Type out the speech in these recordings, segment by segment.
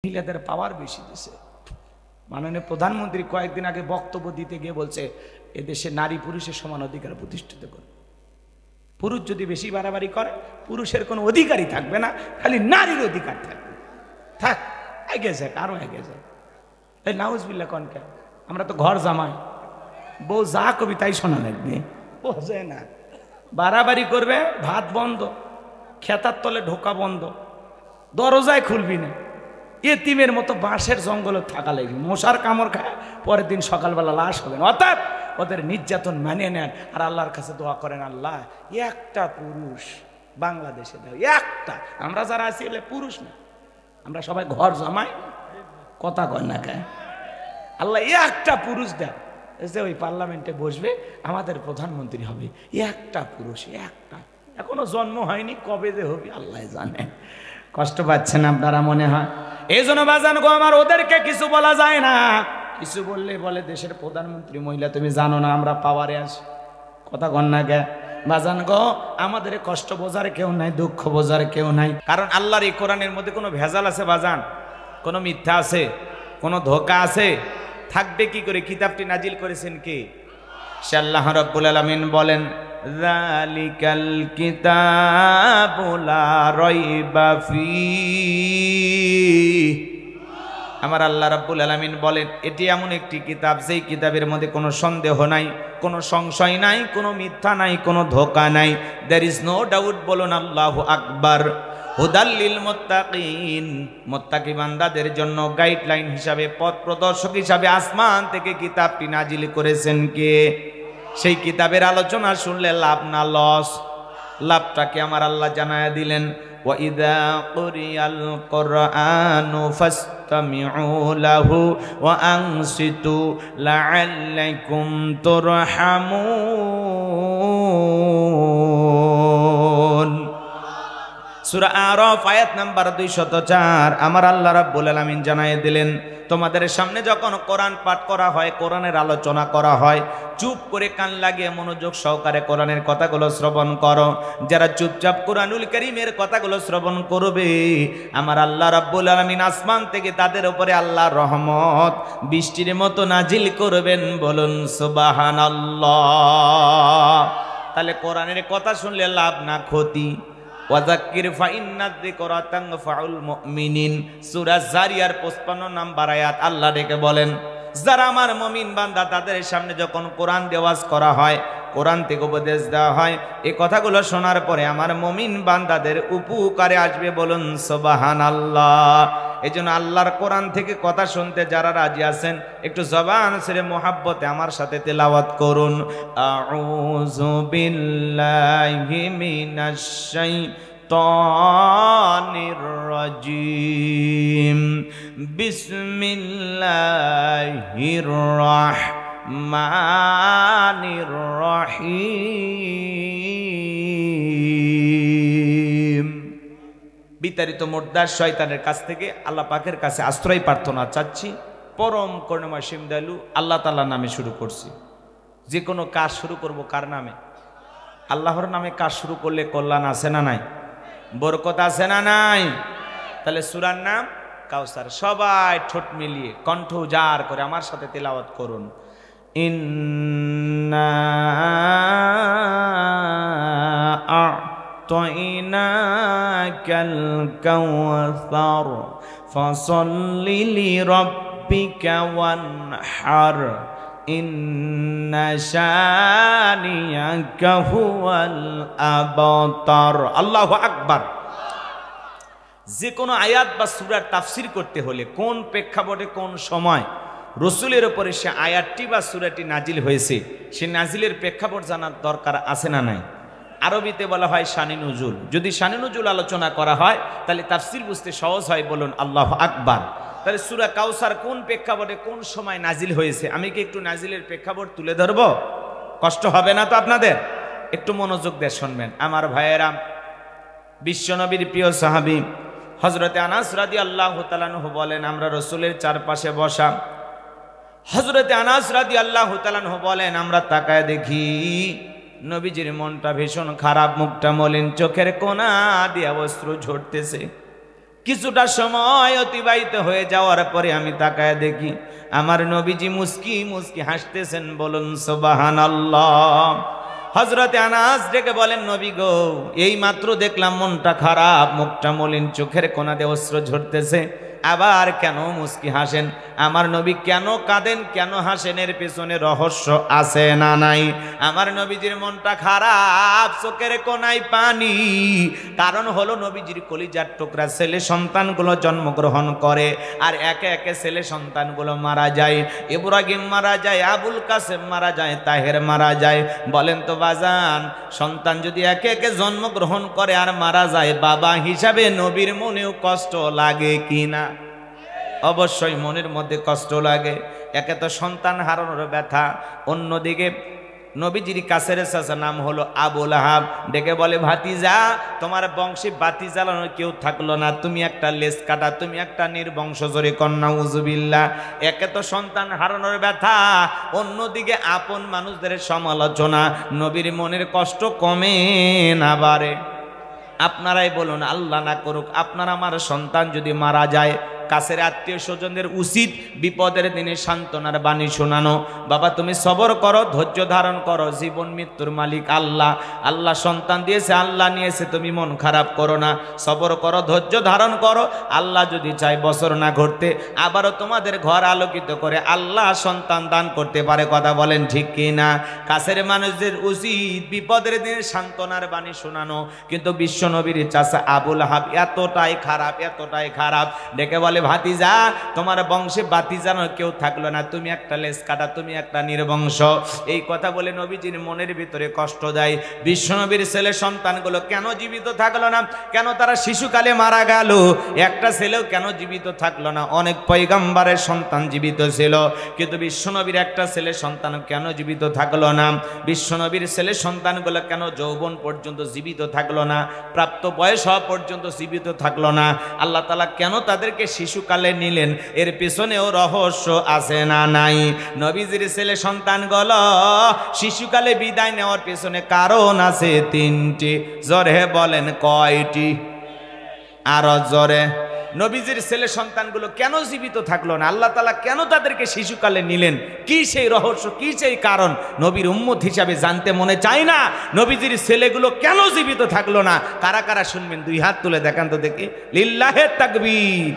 মহিলাদের পাওয়ার বেশি দিছে। মাননীয় প্রধানমন্ত্রী কয়েকদিন আগে বক্তব্য দিতে গিয়ে বলছে এদেশে নারী পুরুষের সমান অধিকার প্রতিষ্ঠিত করবে। পুরুষ যদি বেশি বাড়াবাড়ি করে পুরুষের কোনো অধিকারই থাকবে না, খালি নারীর অধিকার থাকবে। থাক, এগিয়ে যাক, আরো এগিয়ে যাক। এই নাউজুবিল্লাহ কনকে আমরা তো ঘর জামাই, বউ যা কবি তাই শোনা লাগবে, বোঝে না। বাড়াবাড়ি করবে ভাত বন্ধ, খেতার তলে ঢোকা বন্ধ, দরজায় খুলবি না। এতিমের মতো বাঁশের জঙ্গলে থাকা লাগবে, মশার কামড় খায়, পরের দিন সকালবেলা লাশ হবেন। অর্থাৎ ওদের নির্যাতন মানিয়ে নেন আর আল্লাহর কাছে দোয়া করেন, আল্লাহ একটা পুরুষ বাংলাদেশে দাও, একটা। আমরা যারা আছি এলে পুরুষ না, আমরা সবাই ঘর জমাই, কথা কয় না খায়। আল্লাহ একটা পুরুষ দেন, যে ওই পার্লামেন্টে বসবে, আমাদের প্রধানমন্ত্রী হবে, একটা পুরুষ, একটা। এখনো জন্ম হয়নি, কবে যে হবে আল্লাহ জানে। কষ্ট পাচ্ছেন আপনারা মনে হয়। এই জন্য বাজান গো আমার, ওদেরকে কিছু বলা যায় না। কিছু বললে বলে দেশের প্রধানমন্ত্রী মহিলা, তুমি জানো না আমরা পাওয়ারে আছি। কথা কন না কে বাজান গো, আমাদের কষ্ট বোঝার কেউ নাই, দুঃখ বোঝার কেউ নাই। কারণ আল্লাহর এই কোরআনের মধ্যে কোনো ভেজাল আছে বাজান? কোনো মিথ্যা আছে? কোনো ধোঁকা আছে? থাকবে কি করে? কিতাবটি নাজিল করেছেন কে? সে আল্লাহ রাব্বুল আলামিন বলেন, যালিকাল কিতাবু লা রাইবা ফীহি। আমার আল্লাহ রাব্বুল আলামিন বলেন, এটি এমন একটি কিতাব যেই কিতাবের মধ্যে কোনো সন্দেহ নাই, কোনো সংশয় নাই, কোনো মিথ্যা নাই, কোনো ধোঁকা নাই। There is no doubt. বলুন আল্লাহু আকবার। হুদাল লিল মুত্তাকিন, মুত্তাকি বান্দাদের জন্য গাইডলাইন হিসাবে, পথ প্রদর্শক হিসাবে আসমান থেকে কিতাবটি নাজিল করেছেন কে? সেই কিতাবের আলোচনা শুনলে লাভ না লস? লাভটাকে আমার আল্লাহ জানায়া দিলেন, ওয়া ইযা কুরিয়াল কুরআনু ফাসতামিউ লাহু ওয়া আনসিতু লাআল্লাকুম তুরহামুন। সূরা আরাফ আয়াত নাম্বার 204। আমার আল্লাহ রাব্বুল আলামিন জানায়ে দিলেন, তোমাদের সামনে যখন কোরআন পাঠ করা হয়, কোরআনের আলোচনা করা হয়, চুপ করে কান লাগিয়ে মনোযোগ সহকারে কোরআনের কথাগুলো শ্রবণ করো। যারা চুপচাপ কোরআনুল কারীমের কথাগুলো শ্রবণ করবে, আমার আল্লাহ রাব্বুল আলামিন আসমান থেকে তাদের উপরে আল্লাহর রহমত বৃষ্টির মতো নাজিল করবেন। বলুন সুবহানাল্লাহ। তাহলে কোরআনের কথা শুনলে লাভ না ক্ষতি? ওয়াযাক্কির ফাইন্না যিকরা তানফাউল মুমিনিন। সূরা জারিয়ার 55 নম্বর আয়াত আল্লাহ ডেকে বলেন, যারা আমার মুমিন বান্দা, তাদের সামনে যখন কোরআন দেওয়াজ করা হয়, কোরআন থেকে উপদেশ দেওয়া হয়, এই কথাগুলো শোনার পরে আমার মুমিন বান্দাদের উপকারে আসবে। বলুন সুবহানাল্লাহ। এই জন্য আল্লাহর কোরআন থেকে কথা শুনতে যারা রাজি আছেন, একটু জবান ছেড়ে মোহাব্বতে আমার সাথে তেলাওয়াত করুন, আউযু বিল্লাহি মিনাশ শাইতানির রাজিম, বিসমিল্লাহির রাহমানির রহিম। বিতাড়িত মুর্দার শয়তানের কাছ থেকে আল্লাহ পাকের কাছে আশ্রয় প্রার্থনা চাচ্ছি। পরম করুণাময় অসীম দয়ালু আল্লাহ তাআলার নামে শুরু করছি। যে কোনো কাজ শুরু করব কার নামে? আল্লাহর নামে কাজ শুরু করলে কল্যাণ আছে না নাই? বরকত আছে না নাই? তাহলে সূরার নাম কাউসার। সবাই ঠোঁট মিলিয়ে কণ্ঠ উজাড় করে আমার সাথে তেলাওয়াত করুন, ইন্না আ'তাইনাকাল কাউসার ফাসাল্লি লিরাব্বিকা ওয়ানহার ইন্না শানিয়াকা হুয়াল আবতার। আল্লাহু আকবার। যে কোনো আয়াত বা সূরার তাফসীর করতে হলে কোন প্রেক্ষাপটে, কোন সময় রাসূলের উপরে সে আয়াতটি বা সূরাটি নাজিল হয়েছে, সে নাজিলের প্রেক্ষাপট জানার দরকার আছে না নাই? আরবিতে বলা হয় শানে নুজুল। যদি শানে নুজুল আলোচনা করা হয় তাহলে তাফসীর বুঝতে সহজ হয়। বলুন আল্লাহু আকবার। তাহলে সূরা কাউসার কোন প্রেক্ষাপটে, কোন সময় নাজিল হয়েছে? আমি কি একটু নাজিলের প্রেক্ষাপট তুলে ধরব? কষ্ট হবে না তো আপনাদের? একটু মনোযোগ দিয়ে শুনবেন আমার ভাইয়েরা। বিশ্বনবীর প্রিয় সাহাবী হযরতে আনাস রাদিয়াল্লাহু তাআলা আনহু বলেন, আমরা রাসূলের চারপাশে বসা। হযরতে আনাস রাদিয়াল্লাহু তাআলা আনহু বলেন, আমরা তাকায় দেখি নবীজির মনটা ভীষণ খারাপ, মুখটা মলিন, চোখের কোনা দিয়ে অশ্রু ঝরতেছে। কিছুটা সময় অতিবাহিত হয়ে যাওয়ার পরে আমি তাকায় দেখি আমার নবীজি মুস্কি মুস্কি হাসতেছেন। বলুন সুবহানাল্লাহ। হযরতে আনাস ডেকে বলেন, নবী গো, এই মাত্র দেখলাম মনটা খারাপ, মুখটা মলিন, চোখের কোনা দিয়ে অশ্রু ঝরতেছে, আবার কেন মুস্কি হাসেন? আমার নবী কেন কাঁদেন, কেন হাসেন, এর পেছনে রহস্য আছে না নাই? আমার নবীজির মনটা খারাপ, চোখের কোনায় পানি। কারণ হলো নবীজির কলিজার টুকরা ছেলে সন্তানগুলো জন্মগ্রহণ করে, আর একে একে ছেলে সন্তানগুলো মারা যায়। ইব্রাহিম মারা যায়, আবুল কাসেম মারা যায়, তাহের মারা যায়। বলেন তো বাজান, সন্তান যদি একে একে জন্মগ্রহণ করে আর মারা যায়, বাবা হিসাবে নবীর মনেও কষ্ট লাগে কি না? অবশ্যই মনের মধ্যে কষ্ট লাগে। একে তো সন্তান হারানোর ব্যথা, অন্যদিকে নবীজির কাছের চাচা নাম হলো আবু লাহাব, ডেকে বলে, ভাতিজা, তোমার বংশে বাতি জ্বালানোর কেউ থাকলো না, তুমি একটা লেজ কাটা, তুমি একটা নির্বংশ, জোরে কন্যা উজুবিল্লাহ। একে তো সন্তান হারানোর ব্যথা, অন্যদিকে আপন মানুষদের সমালোচনা, নবীর মনের কষ্ট কমে না বাড়ে? আপনারাই বলুন, আল্লাহ না করুক আপনার আমার সন্তান যদি মারা যায়, কাছের আত্মীয় স্বজনদের উচিত বিপদের দিনে সান্ত্বনার বাণী শোনানো। বাবা তুমি সবর করো, ধৈর্য ধারণ করো, জীবন মৃত্যুর মালিক আল্লাহ, আল্লাহ সন্তান দিয়েছে, আল্লাহ নিয়েছে, তুমি মন খারাপ করো না, সবর করো, ধৈর্য ধারণ করো। আল্লাহ যদি চায় বছর না ঘটতে আবারও তোমাদের ঘর আলোকিত করে আল্লাহ সন্তান দান করতে পারে। কথা বলেন ঠিক কি না? কাছের মানুষদের উচিত বিপদের দিনে সান্ত্বনার বাণী শোনানো। কিন্তু বিশ্ব নবীর চাচা আবু লাহাব এতটাই খারাপ, এতটাই খারাপ, ডেকে বলে, ভাতিজা, তোমার বংশে বাতি জ্বালানোর কেউ থাকলো না, তুমি একটা লেজ কাটা, তুমি একটা নির্বংশ। এই কথা বলে নবীজির মনের ভিতরে কষ্ট দেয়। বিশ্বনবীর ছেলে সন্তানগুলো কেন জীবিত থাকলো না? কেন তারা শিশুকালে মারা গেল? একটা ছেলেও কেন জীবিত থাকলো না? অনেক পয়গম্বরের সন্তান জীবিত ছিল, কিন্তু বিশ্বনবীর একটা ছেলে সন্তান কেন জীবিত থাকলো না? বিশ্বনবীর ছেলে সন্তানগুলো কেন যৌবন পর্যন্ত জীবিত থাকলো না? প্রাপ্ত বয়স হওয়া পর্যন্ত জীবিত থাকলো না? আল্লাহ তাআলা কেন তাদেরকে শিশুকালে নিলেন? এর পেছনেও রহস্য আছে না নাই? নবীজির ছেলে সন্তানগুলো শিশুকালে বিদায় নেওয়ার পেছনে কারণ আছে তিনটি। জোরে বলেন কয়টি? আরো জোরে। নবীজির ছেলে সন্তানগুলো কেন জীবিত থাকলো না? আল্লাহ তাআলা কেন তাদেরকে শিশুকালে নিলেন? কি সেই রহস্য, কি সেই কারণ? নবীর উম্মত হিসাবে জানতে মনে চায় না? নবীজির ছেলেগুলো কেন জীবিত থাকলো না? কারা কারা শুনবেন? দুই হাত তুলে দেখান তো দেখি। লিল্লাহে তাকবীর।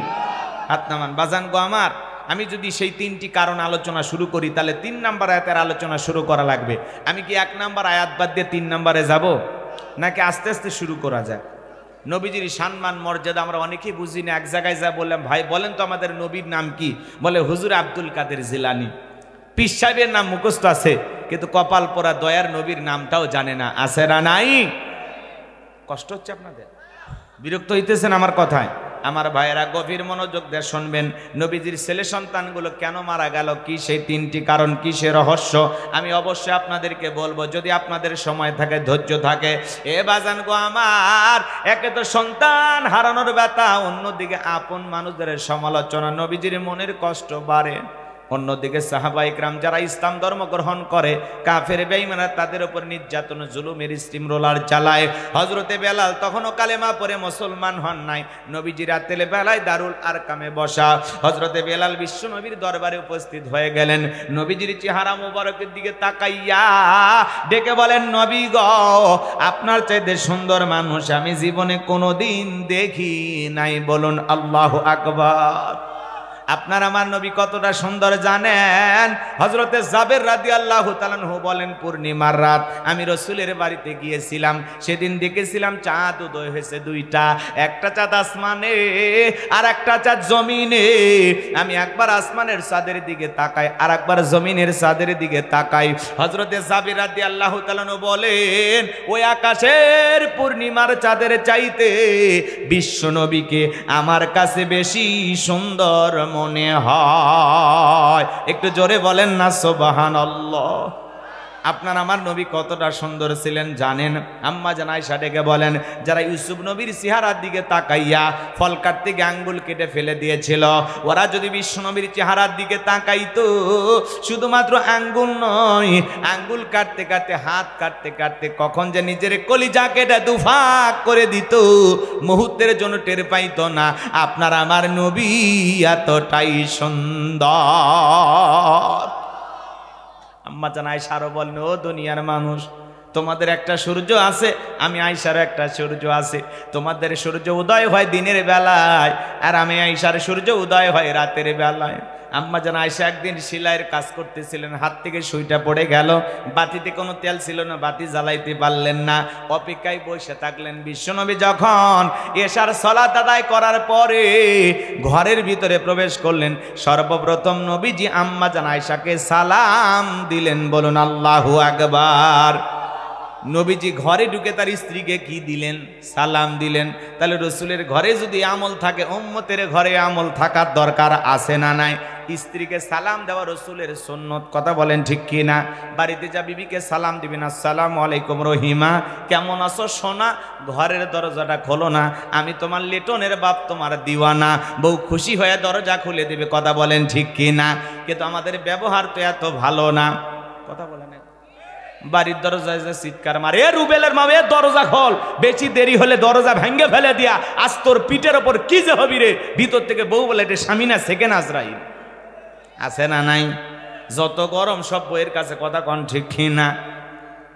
হাত নামান। বাজান গো আমার, আমি যদি সেই তিনটি কারণ আলোচনা শুরু করি তাহলে 3 নম্বর আয়াতের আলোচনা শুরু করা লাগবে। আমি কি 1 নম্বর আয়াত বাদ দিয়ে 3 নম্বরে যাব, নাকি আস্তে আস্তে শুরু করা যায়? নবীজির সম্মান মর্যাদা আমরা অনেকেই বুঝি না। এক জায়গায় যা বললাম, ভাই বলেন তো আমাদের নবীর নাম কি? বলে হুজুর আব্দুল কাদের জিলানী। পীর সাহেবের নাম মুখস্থ আছে, কিন্তু কপাল পোড়া দয়ার নবীর নামটাও জানে না। আছে না নাই? কষ্ট হচ্ছে আপনাদের? বিরক্ত হইতেছেন আমার কথায়? আমার ভাইয়েরা গভীর মনোযোগ দিয়ে শুনবেন। নবীজির ছেলে সন্তানগুলো কেন মারা গেল, কি সেই তিনটি কারণ, কি সে রহস্য, আমি অবশ্যই আপনাদেরকে বলবো, যদি আপনাদের সময় থাকে, ধৈর্য থাকে। এ বাজান গো আমার, একে তো সন্তান হারানোর ব্যথা, অন্যদিকে আপন মানুষদের সমালোচনা, নবীজির মনের কষ্ট বাড়ে। অন্যদিকে সাহাবা ইকরাম যারা ইসলাম ধর্ম গ্রহণ করে, কাফের বেঈমানরা তাদের উপর নির্যাতন, জুলুমের স্টিম রোলার চালায়। হযরতে বেলাল তখনও কালেমা পড়ে মুসলমান হন নাই। নবীজি রাতের বেলায় দারুল আরকামে বসা। হযরতে বেলাল বিশ্ব নবীর দরবারে উপস্থিত হয়ে গেলেন। নবীজির চেহারা মোবারকের দিকে তাকাইয়া ডেকে বলেন, নবী গো, আপনার চাইতে সুন্দর মানুষ আমি জীবনে কোনোদিন দেখি নাই। বলুন আল্লাহু আকবার। আপনার আমার নবী কতটা সুন্দর জানেন? হযরতে জাবের রাদিয়াল্লাহু তাআলা আনহু বলেন, পূর্ণিমার রাত আমি রাসূলের বাড়িতে গিয়েছিলাম, সেদিন দেখেছিলাম চাঁদ উদয় হয়েছে দুইটা, একটা চাঁদ আসমানে আর একটা চাঁদ জমিনে। আমি একবার আসমানের চাঁদের দিকে তাকাই, আর একবার জমিনের চাঁদের দিকে তাকাই। হযরতে জাবের রাদিয়াল্লাহু তাআলা আনহু বলেন, ওই আকাশের পূর্ণিমার চাঁদের চাইতে বিশ্ব নবীকে আমার কাছে বেশি সুন্দর মনে হয়। একটু জোরে বলেন না সুবহানাল্লাহ। আপনার আমার নবী কতটা সুন্দর ছিলেন জানেন? আম্মা জান আয়েশা ডেকে বলেন, যারা ইউসুফ নবীর চেহারার দিকে তাকাইয়া ফল কাটতে গিয়ে আঙ্গুল কেটে ফেলে দিয়েছিল, ওরা যদি বিশ্ব নবীর চেহারার দিকে তাকাইতো, শুধুমাত্র আঙ্গুল নয়, আঙ্গুল কাটতে কাটতে হাত কাটতে কাটতে কখন যে নিজের কলিজা কেটে দুফাক করে দিত, মুহূর্তের জন্য টের পাইতো না। আপনার আমার নবী এতটাই সুন্দর। আম্মা জান আয়েশা আরো বলেন, ও দুনিয়ার মানুষ, তোমাদের একটা সূর্য আছে, আমি আয়েশার একটা সূর্য আছে। তোমাদের সূর্য উদয় হয় দিনের বেলায়, আর আমি আয়েশার সূর্য উদয় হয় রাতের বেলায়। আম্মা জান আয়েশা একদিন সেলাইয়ের কাজ করতেছিলেন, হাত থেকে সুইটা পড়ে গেল, বাতিতে কোনো তেল ছিল না, বাতি জ্বালাইতে পারলেন না, অপেক্ষায় বসে থাকলেন। বিশ্বনবী যখন এশার সালাত আদায় করার পরে ঘরের ভিতরে প্রবেশ করলেন, সর্বপ্রথম নবীজি আম্মা জান আয়েশাকে সালাম দিলেন। বলুন আল্লাহু আকবার। নবীজি ঘরে ঢুকে তার স্ত্রীকে কি দিলেন? সালাম দিলেন। তাহলে রসুলের ঘরে যদি আমল থাকে, উম্মতের ঘরে আমল থাকার দরকার আছে না নাই? স্ত্রীকে সালাম দেওয়া রসুলের সুন্নত, কথা বলেন ঠিক কি না? বাড়িতে যা বিবিকে সালাম দিবেন, আসসালামু আলাইকুম রহিমা, কেমন আছো সোনা? ঘরের দরজাটা খোলো না, আমি তোমার লিটনের বাপ, তোমার দিওয়ানা। বউ খুশি হয়ে দরজা খুলে দেবে, কথা বলেন ঠিক কি না? কিন্তু আমাদের ব্যবহার তো এত ভালো না, কথা বলেন। বাড়ির দরজায় যে চিৎকার মারে, এ রুবেলের মা, এ দরজা খোল, বেশি দেরি হলে দরজা ভেঙে ফেলে দিয়া, আজ তোর পিঠের ওপর কি যে হবি রে। ভিতর থেকে বউ বলে, এটা স্বামী না সেকেন্ড আজরাইল। আছে না নাই? যত গরম সব বউয়ের কাছে, কথা কন ঠিক কি না?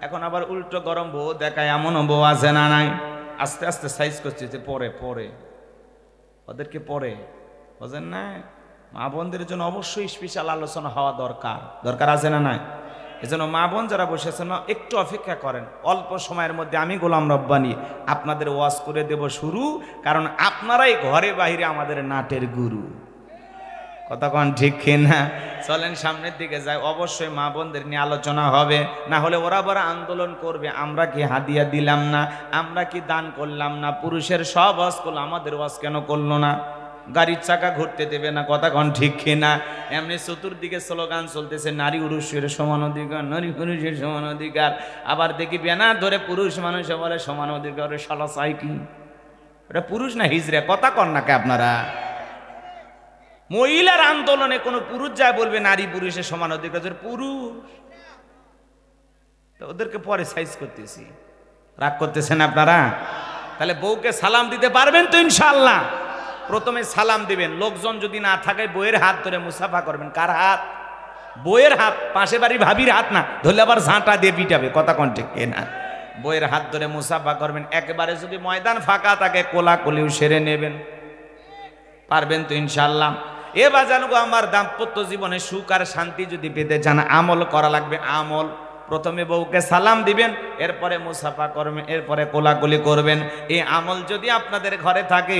এখন আবার উল্টো গরম বউ দেখায়, এমনও বউ আছে না নাই? আস্তে আস্তে সাইজ করছে যে পরে পরে ওদেরকে পরে, বুঝেন না? মা বোনদের জন্য অবশ্যই স্পেশাল আলোচনা হওয়া দরকার, দরকার আছে না নাই? এজন্য মা বোন যারা বসেছেন একটু অপেক্ষা করেন, অল্প সময়ের মধ্যে আমি গোলাম রব্বানী আপনাদের ওয়াজ করে দেব শুরু, কারণ আপনারাই ঘরে বাহিরে আমাদের নাটের গুরু, কথা কন ঠিক কিনা? চলেন সামনের দিকে যাই, অবশ্যই মা বোনদের নিয়ে আলোচনা হবে, না হলে ওরা বড় আন্দোলন করবে, আমরা কি হাদিয়া দিলাম না, আমরা কি দান করলাম না, পুরুষের সব ওয়াজ করলো, আমাদের ওয়াজ কেন করলো না? গাড়ির চাকা ঘুরতে দেবে না, কথা কন ঠিক কিনা? এমনি চতুর্দিকে স্লোগান চলতেছে, নারী পুরুষের সমান অধিকার, নারী পুরুষের সমান অধিকার। আবার দেখি ব্যানার ধরে পুরুষ মানুষে বলে সমান অধিকার, শালা চাই কি? ওটা পুরুষ না হিজড়া, কথা কন নাকি আপনারা? মহিলার আন্দোলনে কোনো পুরুষ যায় বলবে নারী পুরুষের সমান অধিকার, পুরুষ তো ওদেরকে পরে সাইজ করতেছি, রাগ করতেছেন আপনারা? তাহলে বউকে সালাম দিতে পারবেন তো ইনশাআল্লাহ? প্রথমে সালাম দিবেন, লোকজন যদি না থাকে বইয়ের হাত ধরে মুসাফা করবেন। কার হাত? বইয়ের হাত, পাশে বাড়ি ভাবির হাত না, ধরলে আবার ঝাঁটা দিয়ে পিটাবে, কথা কোন ঠিক না? বইয়ের হাত ধরে মুসাফা করবেন। একেবারে যদি ময়দান ফাঁকা থাকে কোলাকুলিও সেরে নেবেন, পারবেন তো ইনশাআল্লাহ? এ বাজানো আমার দাম্পত্য জীবনে সুখ আর শান্তি যদি পেতে চান, আমল করা লাগবে। আমল, প্রথমে বউকে সালাম দিবেন, এরপরে মুসাফা করবেন, এরপরে কোলাকুলি করবেন। এই আমল যদি আপনাদের ঘরে থাকে,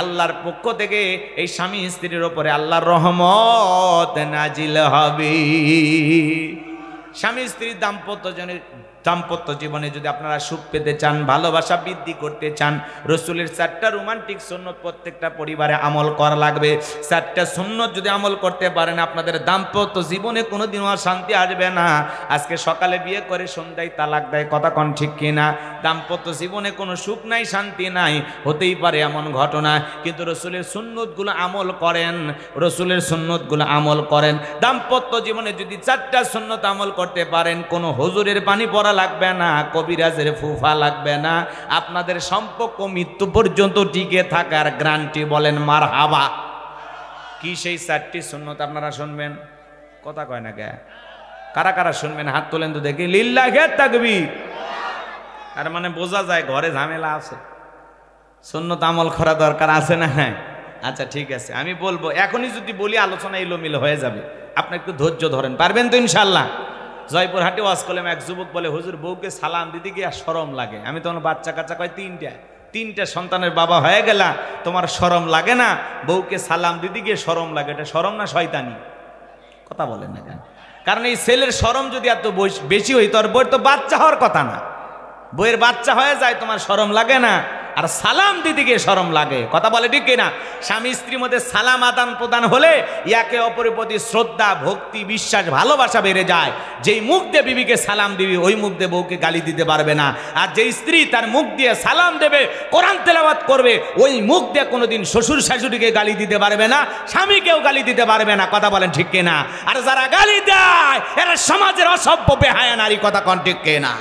আল্লাহর পক্ষ থেকে এই স্বামী স্ত্রীর উপরে আল্লাহর রহমত নাজিল হবে। স্বামী স্ত্রীর দাম্পত্য জীবনে যদি আপনারা সুখ পেতে চান, ভালোবাসা বৃদ্ধি করতে চান, রসুলের 4টা রোমান্টিক সুন্নত প্রত্যেকটা পরিবারে আমল করা লাগবে। 4টা সুন্নত যদি আমল করতে পারেন, আপনাদের দাম্পত্য জীবনে কোনোদিনও আর শান্তি আসবে না। আজকে সকালে বিয়ে করে সন্ধ্যায় তালাক দেয়, কথা কন ঠিক কিনা? দাম্পত্য জীবনে কোনো সুখ নাই, শান্তি নাই, হতেই পারে এমন ঘটনা। কিন্তু রসুলের সুন্নতগুলো আমল করেন, রসুলের সুন্নতগুলো আমল করেন। দাম্পত্য জীবনে যদি 4টা সুন্নত আমল করতে পারেন, কোনো হুজুরের পানি পড়া লাগবে না, কবিরাজের ফুফা লাগবে না, আপনাদের সম্পর্ক মৃত্যু পর্যন্ত টিকে থাকার গ্যারান্টি। বলেন মারহাবা। কি সেই 4টি সুন্নত আপনারা শুনবেন? কথা কয় না কে? কারা কারা শুনবেন হাত তোলেন তো দেখি। লিল্লাহি তাকবীর। তার মানে বোঝা যায় ঘরে ঝামেলা আছে, সুন্নত আমল করা দরকার আছে না? হ্যাঁ, আচ্ছা ঠিক আছে, আমি বলবো। এখনই যদি বলি আলোচনা এলোমেলো হয়ে যাবে, আপনি একটু ধৈর্য ধরেন, পারবেন তো ইনশাল্লাহ? জয়পুরহাটে ওয়াজ করলাম, এক যুবক বলে, হুজুর বউকে সালাম দিতে গিয়ে শরম লাগে। আমি তখন বাচ্চা কাচ্চা কয়, তিনটা সন্তানের বাবা হয়ে গেলা, তোমার শরম লাগে না? বউকে সালাম দিতে গিয়ে শরম লাগে, এটা শরম না শয়তানি? কথা বলেন না কেন? কারণ এই ছেলের শরম যদি এত বেশি হই, তোর বউয়ের তো বাচ্চা হওয়ার কথা না। বউয়ের বাচ্চা হয়ে যায়, তোমার শরম লাগে না? আর সালাম দিতে গিয়ে শরম লাগে। কথা বলে ঠিক কিনা? স্বামী স্ত্রীর মধ্যে সালাম আদান প্রদান হলে একে অপরের প্রতি শ্রদ্ধা, ভক্তি, বিশ্বাস, ভালোবাসা বেড়ে যায়। যেই মুখ দিয়ে বিবিকে সালাম দিবি ওই মুখ দিয়ে বউকে গালি দিতে পারবে না। আর যেই স্ত্রী তার মুখ দিয়ে সালাম দেবে, কোরআন তেলাওয়াত করবে, ওই মুখ দিয়ে কোনোদিন শ্বশুর শাশুড়িকে গালি দিতে পারবে না, স্বামীকেও গালি দিতে পারবে না। কথা বলেন ঠিক কিনা? আর যারা গালি দেয় এরা সমাজের অসভ্য বেহায়া নারী। কথা কন ঠিক কিনা?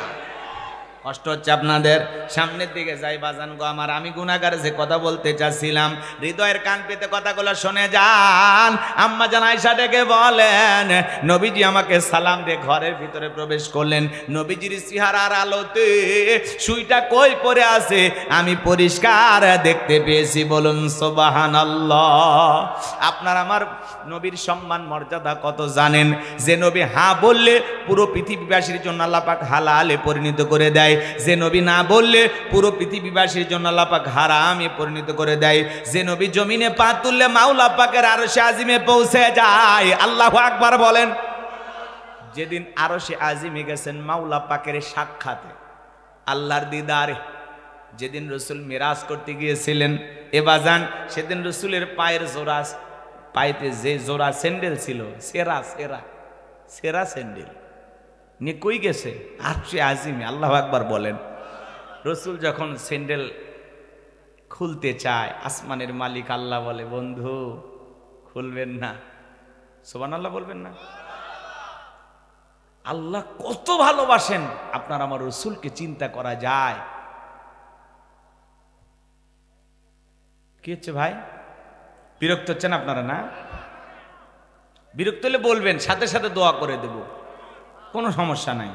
কষ্ট হচ্ছে আপনাদের? সামনের দিকে যাই বাজান গো আমার। আমি গুনাহগার যে কথা বলতে চাচ্ছিলাম, হৃদয়ের কান পেতে কথাগুলো শুনে যান। আম্মা জান আয়েশা ডেকে বলেন, নবীজি আমাকে সালাম দিয়ে ঘরের ভিতরে প্রবেশ করলেন। নবীজির চেহারার আলোতে সুইটা কই পড়ে আছে আমি পরিষ্কার দেখতে পেয়েছি। বলুন সুবহানাল্লাহ। আপনার আমার নবীর সম্মান মর্যাদা কত জানেন? যে নবী হ্যাঁ বললে পুরো পৃথিবীবাসীর জন্য আল্লাহ পাক হালালে পরিণত করে দেয়, যে নবী না বললে পুরো পৃথিবীবাসীর জন্য আল্লাহ পাক হারামে পরিণত করে দেয়, যে নবী জমিনে পা তুললে মাওলা পাকের আরশে আজিমে পৌঁছে যায়। আল্লাহু আকবার বলেন। যেদিন আরশে আজিমে গেছেন মাওলা পাকের সাক্ষাতে, আল্লাহর দিদারে, যেদিন রসুল মিরাজ করতে গিয়েছিলেন এ বাজান, সেদিন রসুলের পায়ের জোড়া, পায়েতে যে জোড়া স্যান্ডেল ছিল, সেরা সেরা সেরা স্যান্ডেল নিয়ে কই গেছে? আরশে আজিমে। আল্লাহু আকবার বলেন। রসুল যখন স্যান্ডেল খুলতে চায়, আসমানের মালিক আল্লাহ বলে, বন্ধু খুলবেন না। সুবহানাল্লাহ বলবেন না? আল্লাহ কত ভালোবাসেন আপনার আমার রসুলকে চিন্তা করা যায়। কি হচ্ছে ভাই? বিরক্ত হচ্ছেন আপনারা না? বিরক্ত হলে বলবেন, সাথে সাথে দোয়া করে দেব, কোনো সমস্যা নাই।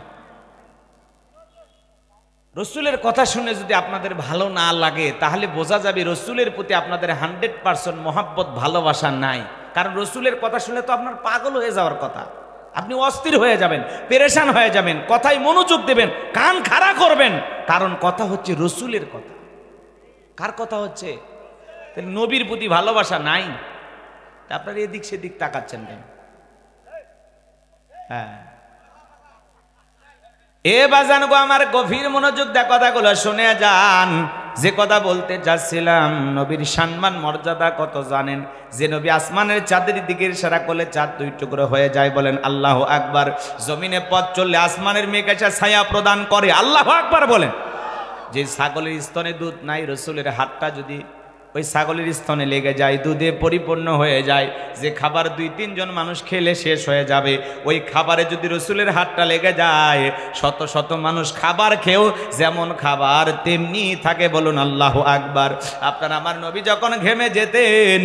রসুলের কথা শুনে যদি আপনাদের ভালো না লাগে তাহলে বোঝা যাবে রসুলের প্রতি আপনাদের 100% মহাব্বত ভালোবাসা নাই। কারণ রসুলের কথা শুনলে তো আপনার পাগল হয়ে যাওয়ার কথা, আপনি অস্থির হয়ে যাবেন, পেরেশান হয়ে যাবেন, কথায় মনোযোগ দেবেন, কান খাড়া করবেন। কারণ কথা হচ্ছে রসুলের কথা। কার কথা হচ্ছে? নবীর প্রতি ভালোবাসা নাই। আপনার এদিক সেদিক তাকাচ্ছেন কেন? হ্যাঁ, এ বাজান গো আমার, গভীর মনোযোগ দিয়ে কথাগুলো শুনে যান। যে কথা বলতে যাচ্ছিলাম, নবীর সম্মান মর্যাদা কত জানেন? যে নবী আসমানের চাঁদের দিকে ইশারা করলে চাঁদ 2 টুকরো হয়ে যায়। বলেন আল্লাহু আকবার। জমিনে পথ চললে আসমানের মেঘ এসে ছায়া প্রদান করে। আল্লাহু আকবার বলেন। যে ছাগলের স্তনে দুধ নাই, রসুলের হাতটা যদি ওই ছাগলের স্তনে লেগে যায়, দুধে পরিপূর্ণ হয়ে যায়, যে খাবার 2-3 জন মানুষ খেলে শেষ হয়ে যাবে, ওই খাবারে যদি রসুলের হাতটা লেগে যায়, শত শত মানুষ খাবার খেয়েও যেমন খাবার তেমনি থাকে। বলুন আল্লাহু আকবার। আপনার আমার নবী যখন ঘেমে যেতেন,